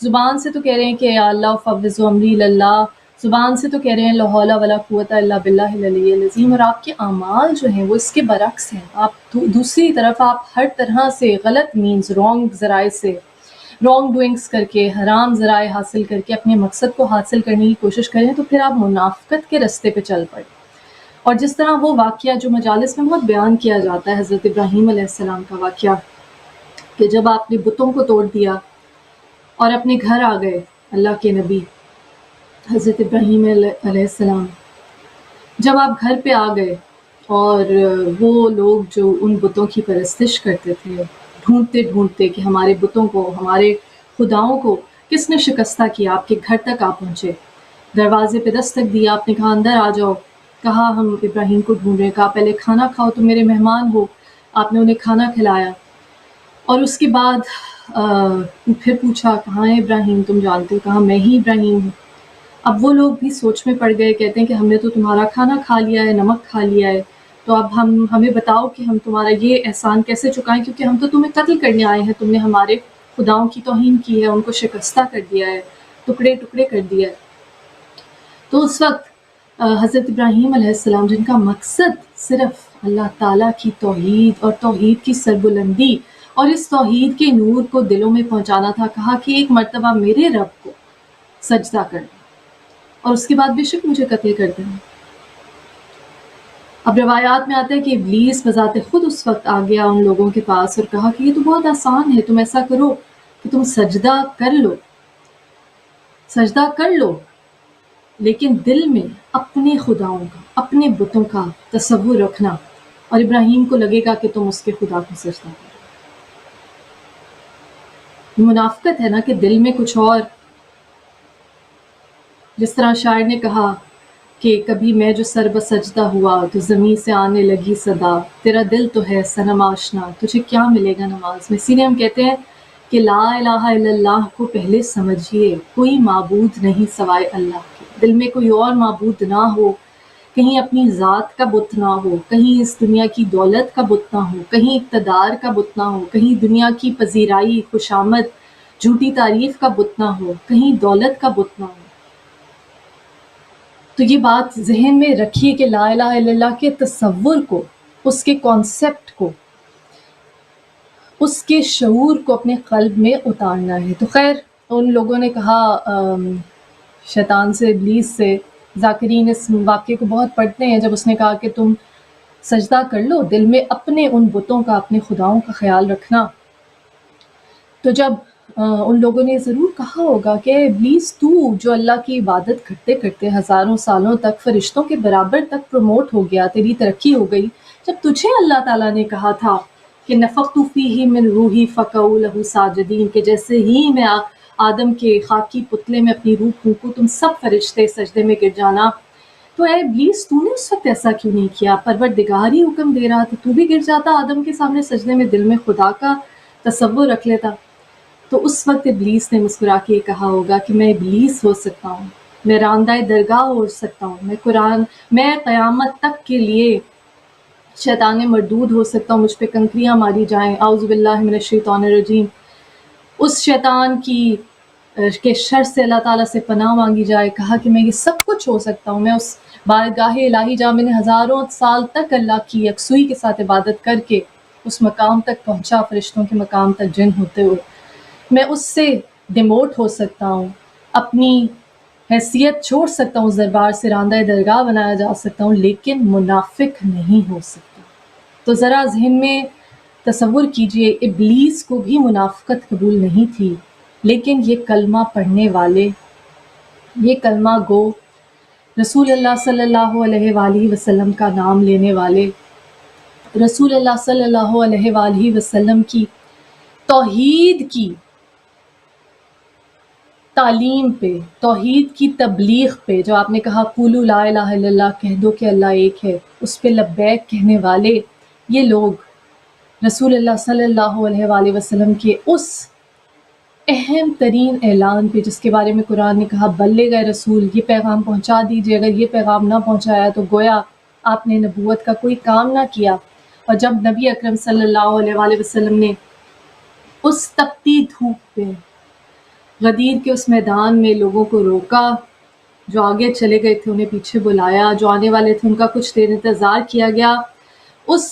A: زبان سے تو کہہ رہے ہیں کہ یا اللہ فوض امری اللہ، زبان سے تو کہہ رہے ہیں لا حول ولا قوت الا باللہ العلی العظیم، اور آپ کے اعمال جو ہیں وہ اس کے برعکس ہیں۔ آپ دوسری طرف آپ ہر طرح سے غلط مینز، رانگ ذرائع سے، رانگ ڈوئنگس کر کے، حرام ذرائع حاصل کر کے اپنے مقصد کو حاصل کرنے کی کوشش کریں، تو پھر آپ منافقت کے رستے پہ چل پڑیں۔ اور جس طرح وہ واقعہ جو مجالس میں بہت بیان کیا جاتا ہے، حضرت ابراہیم علیہ السلام کا واقعہ، کہ جب آپ نے بتوں کو توڑ دیا اور اپنے گھر آ گئے، اللہ کے نبی حضرت ابراہیم علیہ السلام جب آپ گھر پہ آ گئے، اور وہ لوگ جو ان بتوں کی پرستش کرتے تھے، ڈھونڈتے ڈھونڈتے کہ ہمارے بتوں کو، ہمارے خداؤں کو کس نے شکستہ کیا، آپ کے گھر تک آ پہنچے، دروازے پہ دستک دیا، آپ نے کہا اندر آ جاؤ، کہا ہم ابراہیم کو ڈھونڈ رہے ہیں، کہا پہلے کھانا کھاؤ، تم میرے مہمان ہو، آپ نے انہیں کھانا کھلایا، اور اس کے بعد پھر پوچھا کہاں ہے ابراہیم، تم جانتے ہو، کہا میں ہی ابراہیم ہوں۔ اب وہ لوگ بھی سوچ میں پڑ گئے، کہتے ہیں کہ ہم نے تو تمہارا کھانا کھا لیا ہے، نمک کھا لیا ہے، تو اب ہمیں بتاؤ کہ ہم تمہارا یہ احسان کیسے چکائیں، کیونکہ ہم تو تمہیں قتل کرنے آئے ہیں، تم نے ہمارے خداؤں کی توہین کی ہے، ان کو شکستہ کر دیا ہے، ٹکڑے ٹکڑے کر دیا ہے۔ تو اس وقت حضرت ابراہیم علیہ السلام، جن کا مقصد صرف اللہ تعالیٰ کی توحید اور توحید کی سربلندی اور اس توحید کے نور کو دلوں میں پہنچانا تھا، کہا کہ ایک مرتبہ میرے رب کو سجدہ کر دیں اور اس کے بعد بے شک مجھے قتل کر دیں۔ اب روایات میں آتا ہے کہ ابلیس بذات خود اس وقت آ گیا ان لوگوں کے پاس اور کہا کہ یہ تو بہت آسان ہے، تم ایسا کرو کہ تم سجدہ کر لو، سجدہ کر لو، لیکن دل میں اپنے خداؤں کا، اپنے بتوں کا تصور رکھنا، اور ابراہیم کو لگے گا کہ تم اس کے خدا کو سجدہ کرو۔ یہ منافقت ہے نا کہ دل میں کچھ اور، جس طرح شاعر نے کہا کہ کبھی میں جو سر بسجدہ ہوا تو زمین سے آنے لگی صدا، تیرا دل تو ہے صنم آشنا، تجھے کیا ملے گا نماز میں۔ اسی لیے ہم کہتے ہیں کہ لا الہ الا اللہ کو پہلے سمجھیے، کوئی معبود نہیں سوائے اللہ کے، دل میں کوئی اور معبود نہ ہو، کہیں اپنی ذات کا بت نہ ہو، کہیں اس دنیا کی دولت کا بت نہ ہو، کہیں اقتدار کا بت نہ ہو، کہیں دنیا کی پذیرائی، خوشامد، جھوٹی تعریف کا بت نہ ہو، کہیں دولت کا بت نہ ہو۔ تو یہ بات ذہن میں رکھیے کہ لا الہ الا اللہ کے تصور کو، اس کے کانسیپٹ کو، اس کے شعور کو اپنے قلب میں اتارنا ہے۔ تو خیر ان لوگوں نے کہا شیطان سے، ابلیس سے، ذاکرین اس واقعے کو بہت پڑھتے ہیں، جب اس نے کہا کہ تم سجدہ کر لو، دل میں اپنے ان بتوں کا، اپنے خداؤں کا خیال رکھنا۔ تو جب ان لوگوں نے ضرور کہا ہوگا کہ ابلیس تو جو اللہ کی عبادت کرتے کرتے ہزاروں سالوں تک فرشتوں کے برابر تک پروموٹ ہو گیا، تیری ترقی ہو گئی، جب تجھے اللہ تعالیٰ نے کہا تھا کہ نفخت فیہ من روحی فقعوا لہ ساجدین، کہ جیسے ہی میں آدم کے خاکی پتلے میں اپنی روح پھونکوں تم سب فرشتے سجدے میں گر جانا، تو اے ابلیس تو نے اس وقت ایسا کیوں نہیں کیا؟ پروردگار ہی حکم دے رہا تھا، تو بھی گر جاتا آدم کے سامنے سجدے میں، دل میں خدا کا تصور رکھ لیتا۔ تو اس وقت ابلیس نے مسکرا کے کہا ہوگا کہ میں ابلیس ہو سکتا ہوں، میں راندہ درگاہ ہو سکتا ہوں، میں قیامت تک کے لیے شیطان مردود ہو سکتا ہوں، مجھ پہ کنکریاں ماری جائیں، اعوذ باللہ من الشیطان الرجیم، اس شیطان کے شر سے اللہ تعالیٰ سے پناہ مانگی جائے۔ کہا کہ میں یہ سب کچھ ہو سکتا ہوں، میں اس بارگاہ الہی جہاں میں نے ہزاروں سال تک اللہ کی یکسوئی کے ساتھ عبادت کر کے اس مقام تک پہنچا، فرشتوں کے مقام تک جن ہوتے ہوئے، میں اس سے ڈیموٹ ہو سکتا ہوں، اپنی حیثیت چھوڑ سکتا ہوں، اس دربار سے راندہ درگاہ بنایا جا سکتا ہوں، لیکن منافق نہیں ہو سکتا۔ تو ذرا ذہن میں تصور کیجئے، ابلیس کو بھی منافقت قبول نہیں تھی، لیکن یہ کلمہ پڑھنے والے، یہ کلمہ گو، رسول اللہ صلی اللہ علیہ وآلہ وسلم کا نام لینے والے، رسول اللہ صلی اللہ علیہ وآلہ وسلم کی توحید کی تعلیم پہ، توحید کی تبلیغ پہ، جو آپ نے کہا قولوا لا الہ الا اللہ، کہہ دو کہ اللہ ایک ہے، اس پہ لبیک کہنے والے یہ لوگ رسول اللہ صلی اللہ علیہ وآلہ وسلم کے اس اہم ترین اعلان پہ، جس کے بارے میں قرآن نے کہا بلغ اے رسول، یہ پیغام پہنچا دیجیے، اگر یہ پیغام نہ پہنچایا تو گویا آپ نے نبوت کا کوئی کام نہ کیا۔ اور جب نبی اکرم صلی اللہ علیہ وآلہ وسلم نے اس تپتی دھوپ پہ غدیر کے اس میدان میں لوگوں کو روکا، جو آگے چلے گئے تھے انہیں پیچھے بلایا، جو آنے والے تھے ان کا کچھ دیر انتظار کیا گیا، اس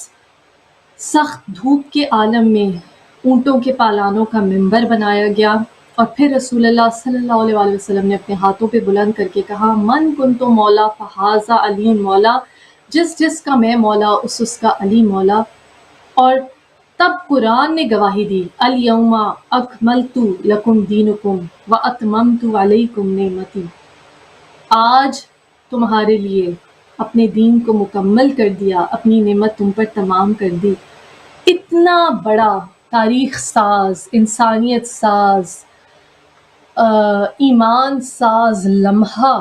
A: سخت دھوپ کے عالم میں اونٹوں کے پالانوں کا منبر بنایا گیا، اور پھر رسول اللہ صلی اللہ علیہ وآلہ وسلم نے اپنے ہاتھوں پہ بلند کر کے کہا من کنتو مولا فہذا علی مولا، جس جس کا میں مولا اس کا علی مولا۔ اور تب قرآن نے گواہی دی الیوم اکملت لکم دینکم واتممت علیکم نعمتی، آج تمہارے لیے اپنے دین کو مکمل کر دیا، اپنی نعمت تم پر تمام کر دی۔ اتنا بڑا تاریخ ساز، انسانیت ساز، ایمان ساز لمحہ،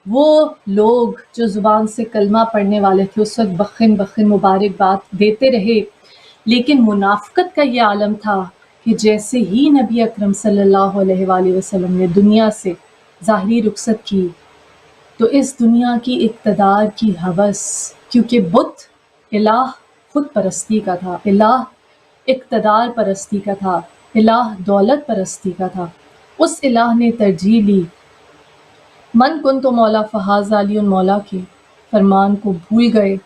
A: وہ لوگ جو زبان سے کلمہ پڑھنے والے تھے اس وقت بخن بخن مبارکباد دیتے رہے، لیکن منافقت کا یہ عالم تھا کہ جیسے ہی نبی اکرم صلی اللہ علیہ وآلہ وسلم نے دنیا سے ظاہری رخصت کی تو اس دنیا کی اقتدار کی ہوس، کیونکہ بت الہ خود پرستی کا تھا، الہ اقتدار پرستی کا تھا، الہ دولت پرستی کا تھا، اس الہ نے ترجیح لی من کن تو مولا فہذا علی مولا کے فرمان کو بھول گئے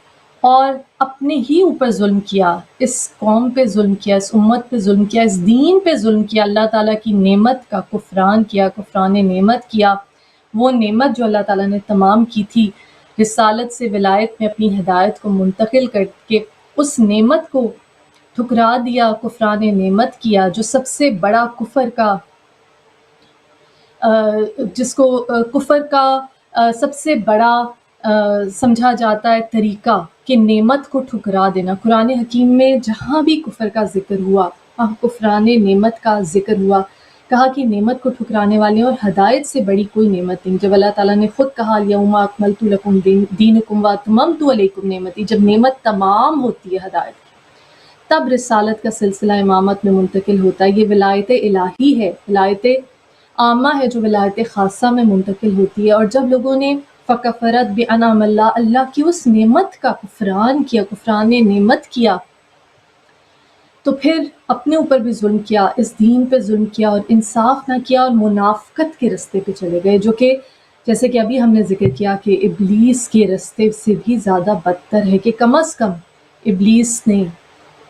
A: اور اپنے ہی اوپر ظلم کیا، اس قوم پہ ظلم کیا، اس امت پہ ظلم کیا، اس دین پہ ظلم کیا، اللہ تعالیٰ کی نعمت کا کفران کیا، کفران نعمت کیا۔ وہ نعمت جو اللہ تعالیٰ نے تمام کی تھی، رسالت سے ولایت میں اپنی ہدایت کو منتقل کر کے اس نعمت کو ٹھکرا دیا، کفران نعمت کیا، جو سب سے بڑا کفر کا جس کو کفر کا سب سے بڑا سمجھا جاتا ہے طریقہ کہ نعمت کو ٹھکرا دینا۔ قرآن حکیم میں جہاں بھی کفر کا ذکر ہوا، وہاں کفران نعمت کا ذکر ہوا، کہا کہ نعمت کو ٹھکرانے والے، اور ہدایت سے بڑی کوئی نعمت نہیں۔ جب اللہ تعالیٰ نے خود کہا الیوم اکملت لکم دینکم واتممت علیکم نعمتی، جب نعمت تمام ہوتی ہے ہدایت کی، تب رسالت کا سلسلہ امامت میں منتقل ہوتا ہے۔ یہ ولایت الہی ہے، ولایت عامہ ہے جو ولایت خاصہ میں منتقل ہوتی ہے۔ اور جب لوگوں نے فکفرت بانعم اللہ، اللہ کی اس نعمت کا کفران کیا، کفران نعمت کیا، تو پھر اپنے اوپر بھی ظلم کیا، اس دین پہ ظلم کیا اور انصاف نہ کیا، اور منافقت کے رستے پہ چلے گئے، جو کہ جیسے کہ ابھی ہم نے ذکر کیا کہ ابلیس کے رستے سے بھی زیادہ بدتر ہے، کہ کم از کم ابلیس نے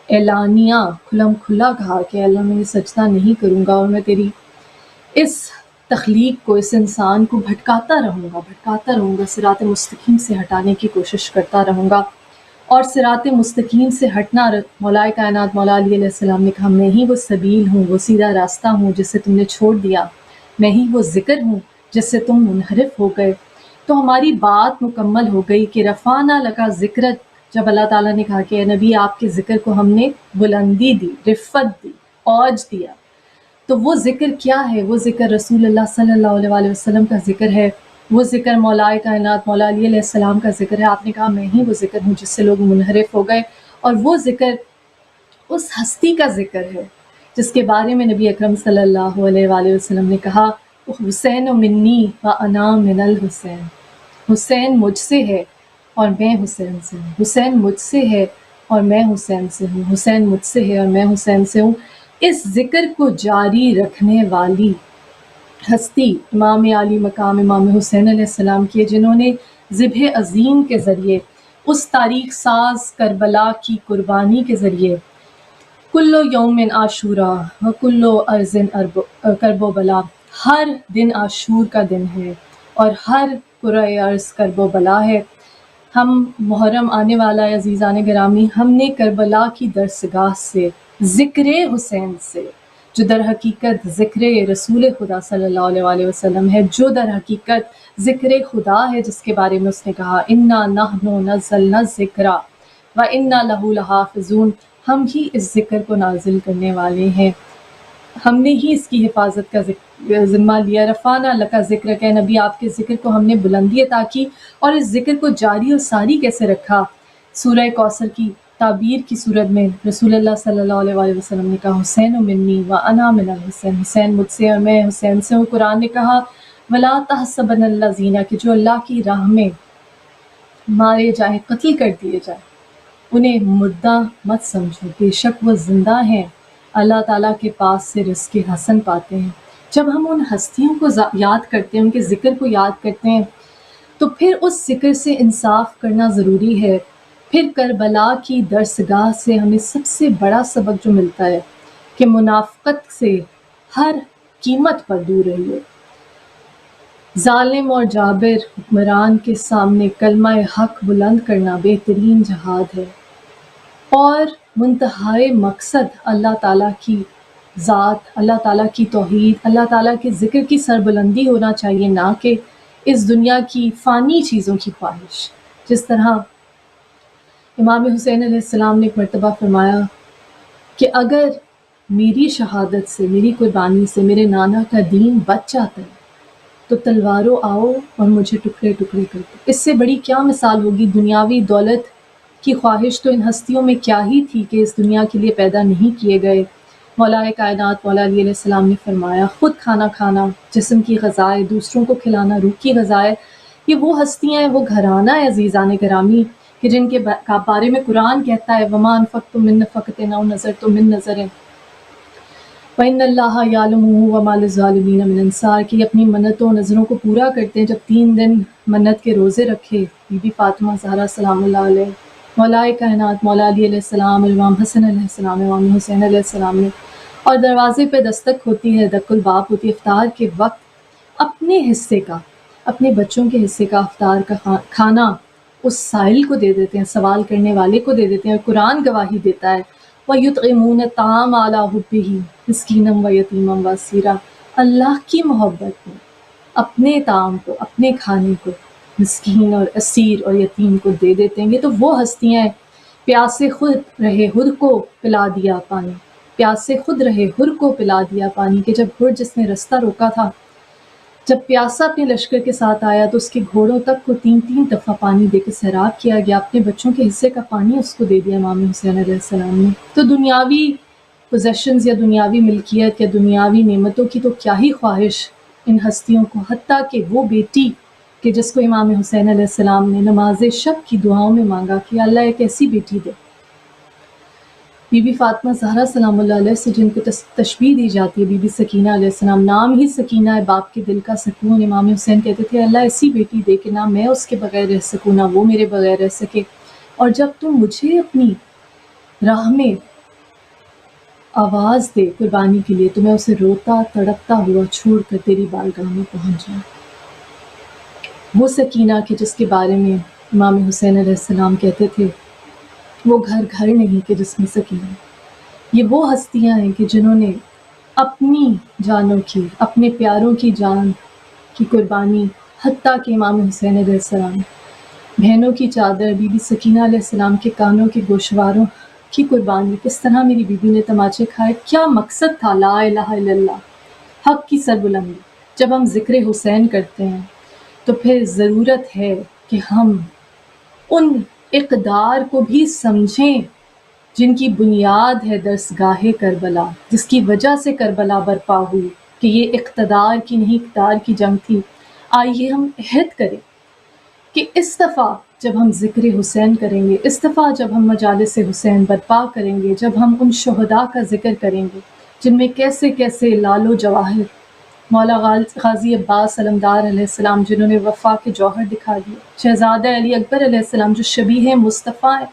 A: اعلانیہ کھلم کھلا کہا کہ اللہ میں سجدہ نہیں کروں گا، اور میں تیری اس تخلیق کو، اس انسان کو بھٹکاتا رہوں گا، صراط مستقیم سے ہٹانے کی کوشش کرتا رہوں گا۔ اور صراط مستقیم سے ہٹنا، مولا کائنات مولا علی علیہ السلام نے کہا میں ہی وہ سبیل ہوں، وہ سیدھا راستہ ہوں جس سے تم نے چھوڑ دیا، میں ہی وہ ذکر ہوں جس سے تم منحرف ہو گئے۔ تو ہماری بات مکمل ہو گئی کہ رفعنا لک ذکرک، جب اللہ تعالیٰ نے کہا کہ اے نبی آپ کے ذکر کو ہم نے بلندی دی، رفعت دی، اوج دیا، تو وہ ذکر کیا ہے؟ وہ ذکر رسول اللہ صلی اللہ علیہ وآلہ وسلم کا ذکر ہے، وہ ذکر مولا کائنات مولا علی علیہ السلام کا ذکر ہے۔ آپ نے کہا میں ہی وہ ذکر ہوں جس سے لوگ منحرف ہو گئے، اور وہ ذکر اس ہستی کا ذکر ہے جس کے بارے میں نبی اکرم صلی اللہ علیہ وآلہ وسلم نے کہا حسین منی و انا من الحسین، حسین مجھ سے ہے اور میں حسین سے ہوں، حسین مجھ سے ہے اور میں حسین سے ہوں، حسین مجھ سے ہے اور میں حسین سے ہوں۔ اس ذکر کو جاری رکھنے والی ہستی امام علی مقام امام حسین علیہ السلام کی، جنہوں نے ذبح عظیم کے ذریعے، اس تاریخ ساز کربلا کی قربانی کے ذریعے، کلو یوم عاشورا و کلو ارض کرب و بلا، ہر دن عاشور کا دن ہے اور ہر قرۂ ارض کرب و بلا ہے۔ ہم محرم آنے والا ہے عزیزان گرامی، ہم نے کربلا کی درسگاہ سے، ذکر حسین سے، جو در حقیقت ذکر رسول خدا صلی اللہ علیہ وآلہ وسلم ہے، جو در حقیقت ذکر خدا ہے، جس کے بارے میں اس نے کہا انا نحن نزلنا الذکر و انا لہ لحافظون، ہم ہی اس ذکر کو نازل کرنے والے ہیں، ہم نے ہی اس کی حفاظت کا ذمہ لیا، رفعنا لک ذکرک، کہ نبی آپ کے ذکر کو ہم نے بلندی عطا کی، اور اس ذکر کو جاری اور ساری کیسے رکھا؟ سورہ کوثر کی تعبیر کی صورت میں رسول اللہ صلی اللہ علیہ وآلہ وسلم نے کہا حسین منی و انا من الحسین، حسین مجھ سے اور میں حسین سے ہوں۔ قرآن نے کہا ولا تحسبن الذین، کہ جو اللہ کی راہ میں مارے جائیں، قتل کر دیے جائیں، انہیں مردہ مت سمجھو، بے شک وہ زندہ ہیں، اللہ تعالیٰ کے پاس سے رزق حسن پاتے ہیں۔ جب ہم ان ہستیوں کو یاد کرتے ہیں، ان کے ذکر کو یاد کرتے ہیں، تو پھر اس ذکر سے انصاف کرنا ضروری ہے۔ پھر کربلا کی درسگاہ سے ہمیں سب سے بڑا سبق جو ملتا ہے کہ منافقت سے ہر قیمت پر دور رہیے۔ ظالم اور جابر حکمران کے سامنے کلمہ حق بلند کرنا بہترین جہاد ہے، اور منتہائی مقصد اللہ تعالیٰ کی ذات، اللہ تعالیٰ کی توحید، اللہ تعالیٰ کے ذکر کی سربلندی ہونا چاہیے، نہ کہ اس دنیا کی فانی چیزوں کی خواہش۔ جس طرح امام حسین علیہ السلام نے ایک مرتبہ فرمایا کہ اگر میری شہادت سے، میری قربانی سے میرے نانا کا دین بچ جاتا ہے تو تلواروں آؤ اور مجھے ٹکڑے ٹکڑے کر دو۔ اس سے بڑی کیا مثال ہوگی؟ دنیاوی دولت کی خواہش تو ان ہستیوں میں کیا ہی تھی کہ اس دنیا کے لیے پیدا نہیں کیے گئے۔ مولا کائنات مولا علی علیہ السلام نے فرمایا خود کھانا کھانا جسم کی غذا ہے، دوسروں کو کھلانا روح کی غذا ہے۔ یہ وہ ہستیاں ہیں، وہ گھرانہ ہے عزیزان گرامی، کہ جن کے بارے میں قرآن کہتا ہے وَمَا أَنفَقْتُم مِّن نَفَقَةٍ أَوْ نَذَرْتُم مِّن نَذْرٍ وَإِنَّ اللَّهَ يَعْلَمُهُ وَمَا لِلظَّالِمِينَ مِنْ أَنصَارٍ، کہ یہ اپنی منتوں و نظروں کو پورا کرتے ہیں۔ جب 3 دن منت کے روزے رکھے بی بی فاطمہ زہرا سلام اللہ علیہ، مولا کائنات مولا علی علیہ السلام، امام حسن علیہ السلام، امام حسین علیہ السلام نے، اور دروازے پہ دستک ہوتی ہے، دق الباب ہوتی ہے، افطار کے وقت اپنے حصے کا، اپنے بچوں کے حصے کا افطار کا کھانا اس سائل کو دے دیتے ہیں، سوال کرنے والے کو دے دیتے ہیں۔ اور قرآن گواہی دیتا ہے وَيُطْعِمُونَ الطَّعَامَ عَلَىٰ حُبِّهِ مِسْكِينًا وَيَتِيمًا وَأَسِيرًا، اللہ کی محبت میں اپنے طعام کو، اپنے کھانے کو مسکین اور اسیر اور یتیم کو دے دیتے ہیں۔ یہ تو وہ ہستیاں ہیں، پیاسے خود رہے ہر کو پلا دیا پانی، پیاسے خود رہے ہر کو پلا دیا پانی، کہ جب ہر جس نے رستہ روکا تھا، جب پیاسا اپنے لشکر کے ساتھ آیا تو اس کے گھوڑوں تک کو 3 دفعہ پانی دے کے سیراب کیا گیا، اپنے بچوں کے حصے کا پانی اس کو دے دیا امام حسین علیہ السلام نے۔ تو دنیاوی پوزیشنز یا دنیاوی ملکیت یا دنیاوی نعمتوں کی تو کیا ہی خواہش ان ہستیوں کو، حتیٰ کہ وہ بیٹی کہ جس کو امام حسین علیہ السلام نے نماز شب کی دعاؤں میں مانگا کہ اللہ ایک ایسی بیٹی دے۔ بی بی فاطمہ زہرا سلام اللہ علیہ سے جن کو تشبیہ دی جاتی ہے، بی بی سکینہ علیہ السلام، نام ہی سکینہ ہے، باپ کے دل کا سکون۔ امام حسین کہتے تھے اللہ ایسی بیٹی دے کہ نہ میں اس کے بغیر رہ سکوں، نہ وہ میرے بغیر رہ سکے، اور جب تم مجھے اپنی راہ میں آواز دے قربانی کے لیے تو میں اسے روتا تڑپتا ہوا چھوڑ کر تیری بارگاہ میں پہنچ جاؤں۔ وہ سکینہ کہ جس کے بارے میں امام حسین علیہ السلام کہتے تھے وہ گھر گھر نہیں کہ جس میں سکینہ، یہ وہ ہستیاں ہیں کہ جنہوں نے اپنی جانوں کی، اپنے پیاروں کی جان کی قربانی، حتیٰ کہ امام حسین علیہ السلام بہنوں کی چادر، بی بی سکینہ علیہ السلام کے کانوں کے گوشواروں کی قربانی، کس طرح میری بیوی نے تماچے کھائے، کیا مقصد تھا لا الہ الا اللہ، حق کی سربلندی۔ جب ہم ذکر حسین کرتے ہیں تو پھر ضرورت ہے کہ ہم ان اقدار کو بھی سمجھیں جن کی بنیاد ہے درسگاہ کربلا، جس کی وجہ سے کربلا برپا ہوئی، کہ یہ اقتدار کی نہیں اقتدار کی جنگ تھی۔ آئیے ہم عہد کریں کہ اس دفعہ جب ہم ذکر حسین کریں گے، اس دفعہ جب ہم مجالس حسین برپا کریں گے، جب ہم ان شہداء کا ذکر کریں گے جن میں کیسے کیسے لال و جواہر، مولا غازی عباس علمدار علیہ السلام جنہوں نے وفا کے جوہر دکھا دیے، شہزادہ علی اکبر علیہ السلام جو شبیہ مصطفیٰ ہیں،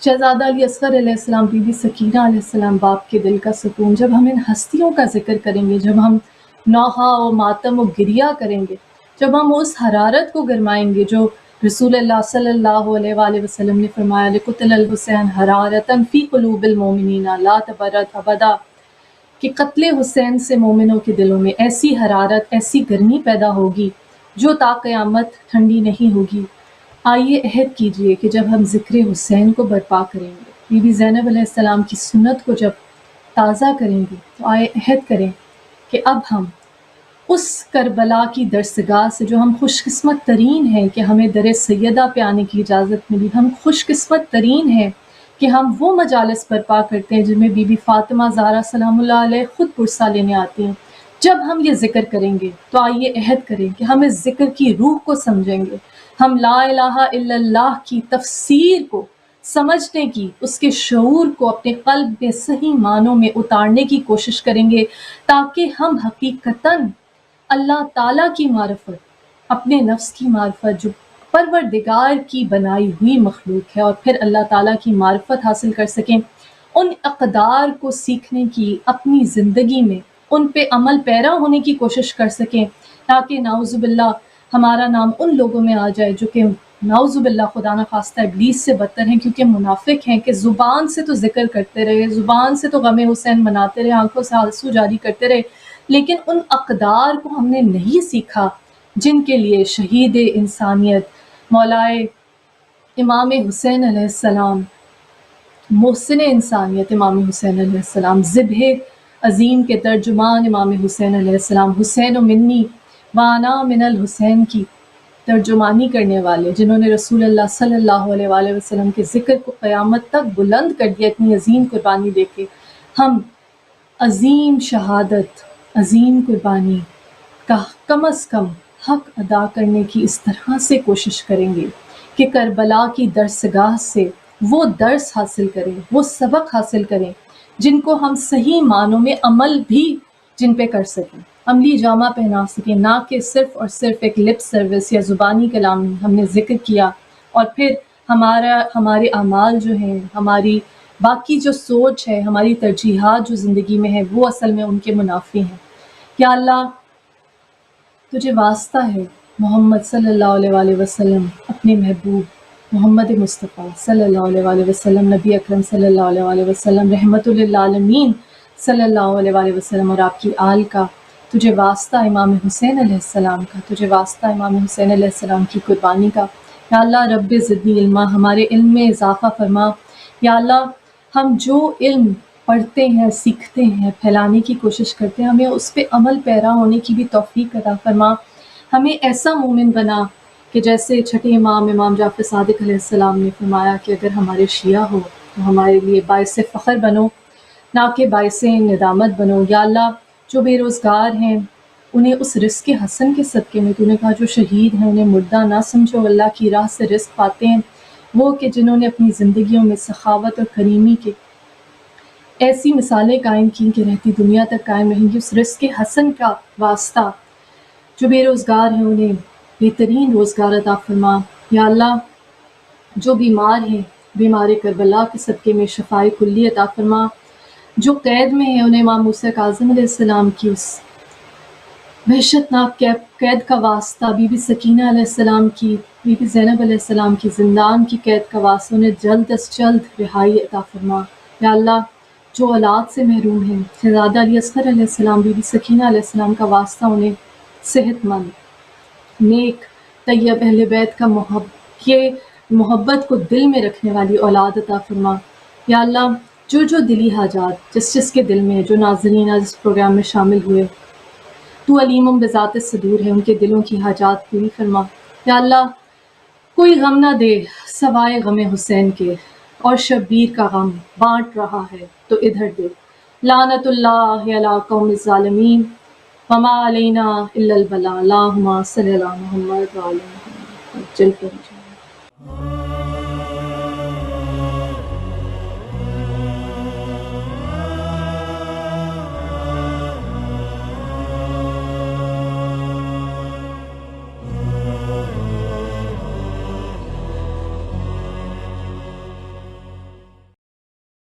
A: شہزادہ علی اصغر علیہ السلام، بی بی سکینہ علیہ السلام، باپ کے دل کا سکون۔ جب ہم ان ہستیوں کا ذکر کریں گے، جب ہم نوحہ و ماتم و گریہ کریں گے، جب ہم اس حرارت کو گرمائیں گے جو رسول اللہ صلی اللہ علیہ وآلہ وسلم نے فرمایا لِقُتْلَ الْحُسَيْنَ حَرَارَةً فِي قُلُوبِ الْمُؤْمِنِينَ لَا تَبَرَّدْ أَبَدًا، کہ قتل حسین سے مومنوں کے دلوں میں ایسی حرارت، ایسی گرمی پیدا ہوگی جو تا قیامت ٹھنڈی نہیں ہوگی۔ آئیے عہد کیجئے کہ جب ہم ذکر حسین کو برپا کریں گے، بی بی زینب علیہ السلام کی سنت کو جب تازہ کریں گے، تو آئے عہد کریں کہ اب ہم اس کربلا کی درسگاہ سے جو ہم خوش قسمت ترین ہیں کہ ہمیں در سیدہ پہ آنے کی اجازت ملی، ہم خوش قسمت ترین ہیں کہ ہم وہ مجالس برپا کرتے ہیں جن میں بی بی فاطمہ زہرا سلام اللہ علیہ خود پرسہ لینے آتی ہیں۔ جب ہم یہ ذکر کریں گے تو آئیے عہد کریں کہ ہم اس ذکر کی روح کو سمجھیں گے، ہم لا الہ الا اللہ کی تفسیر کو سمجھنے کی، اس کے شعور کو اپنے قلب میں صحیح معنوں میں اتارنے کی کوشش کریں گے، تاکہ ہم حقیقتاً اللہ تعالیٰ کی معرفت، اپنے نفس کی معرفت جو پروردگار کی بنائی ہوئی مخلوق ہے، اور پھر اللہ تعالیٰ کی معرفت حاصل کر سکیں، ان اقدار کو سیکھنے کی اپنی زندگی میں ان پہ عمل پیرا ہونے کی کوشش کر سکیں، تاکہ نعوذ باللہ ہمارا نام ان لوگوں میں آ جائے جو کہ نعوذ باللہ خدا نخواستہ ابلیس سے بدتر ہیں، کیونکہ منافق ہیں کہ زبان سے تو ذکر کرتے رہے، زبان سے تو غم حسین مناتے رہے، آنکھوں سے آنسو جاری کرتے رہے، لیکن ان اقدار کو ہم نے نہیں سیکھا جن کے لیے شہید انسانیت مولائے امام حسین علیہ السلام، محسن انسانیت امام حسین علیہ السلام، ذبح عظیم کے ترجمان امام حسین علیہ السلام، حسین و منی وانا من الحسین کی ترجمانی کرنے والے، جنہوں نے رسول اللہ صلی اللہ علیہ وآلہ وسلم کے ذکر کو قیامت تک بلند کر دیا اتنی عظیم قربانی دے کے۔ ہم عظیم شہادت، عظیم قربانی کا کم از کم حق ادا کرنے کی اس طرح سے کوشش کریں گے کہ کربلا کی درسگاہ سے وہ درس حاصل کریں، وہ سبق حاصل کریں جن کو ہم صحیح معنوں میں عمل بھی جن پہ کر سکیں، عملی جامہ پہنا سکیں، نہ کہ صرف اور صرف ایک لپ سروس یا زبانی کلام نہیں، ہم نے ذکر کیا اور پھر ہمارے اعمال جو ہیں، ہماری باقی جو سوچ ہے، ہماری ترجیحات جو زندگی میں ہے، وہ اصل میں ان کے منافی ہیں۔ یا اللہ تجھے واسطہ ہے محمد صلی اللہ علیہ وآلہ وسلم، اپنے محبوب محمد مصطفیٰ صلی اللہ علیہ وآلہ وسلم، نبی اکرم صلی اللہ علیہ وآلہ وسلم، رحمت للعالمین صلی اللہ علیہ وآلہ وسلم اور آپ کی آل کا، تجھے واسطہ امام حسین علیہ السلام کا، تجھے واسطہ امام حسین علیہ السلام کی قربانی کا۔ یا اللہ رب زدنی علما، ہمارے علم میں اضافہ فرما۔ یا اللہ ہم جو علم پڑھتے ہیں، سیکھتے ہیں، پھیلانے کی کوشش کرتے ہیں، ہمیں اس پہ عمل پیرا ہونے کی بھی توفیق عطا فرما۔ ہمیں ایسا مومن بنا کہ جیسے چھٹے امام جعفر صادق علیہ السلام نے فرمایا کہ اگر ہمارے شیعہ ہو تو ہمارے لیے باعث فخر بنو، نہ کہ باعث ندامت بنو۔ یا اللہ جو بے روزگار ہیں انہیں اس رزق حسن کے صدقے میں، تو نے کہا جو شہید ہیں انہیں مردہ نہ سمجھو، اللہ کی راہ سے رزق پاتے ہیں وہ کہ جنہوں نے اپنی زندگیوں میں سخاوت اور کریمی کے ایسی مثالیں قائم کی کہ رہتی دنیا تک قائم رہیں گی۔ اس رزق حسن کا واسطہ جو بے روزگار ہیں انہیں بہترین روزگار عطا فرما۔ یا اللہ جو بیمار ہیں، بیمار کربلا کے صدقے میں شفائے کلی عطا فرما۔ جو قید میں ہیں انہیں امام موسیٰ کاظم علیہ السلام کی اس وحشت ناک قید کا واسطہ، بی بی سکینہ علیہ السلام کی، بی بی زینب علیہ السلام کی زندان کی قید کا واسطہ، انہیں جلد از جلد رہائی عطا فرما۔ یا اللہ جو اولاد سے محروم ہیں، شہزادہ علی اصغر علیہ السلام، بی بی سکینہ علیہ السلام کا واسطہ، انہیں صحت مند، نیک، طیب اہل بیت کا محبت کو دل میں رکھنے والی اولاد عطا فرما۔ یا اللہ جو دلی حاجات جس کے دل میں، جو ناظرین آج اس پروگرام میں شامل ہوئے، تو علیم بذات الصدور ہے، ان کے دلوں کی حاجات پوری فرما۔ یا اللہ کوئی غم نہ دے سوائے غم حسین کے، اور شبیر کا غم بانٹ رہا ہے تو ادھر دے۔ لعنت اللہ علی قوم الظالمین وما علینا الا البلاء۔ اللہم صلی علی محمد وعلی محمد۔ جل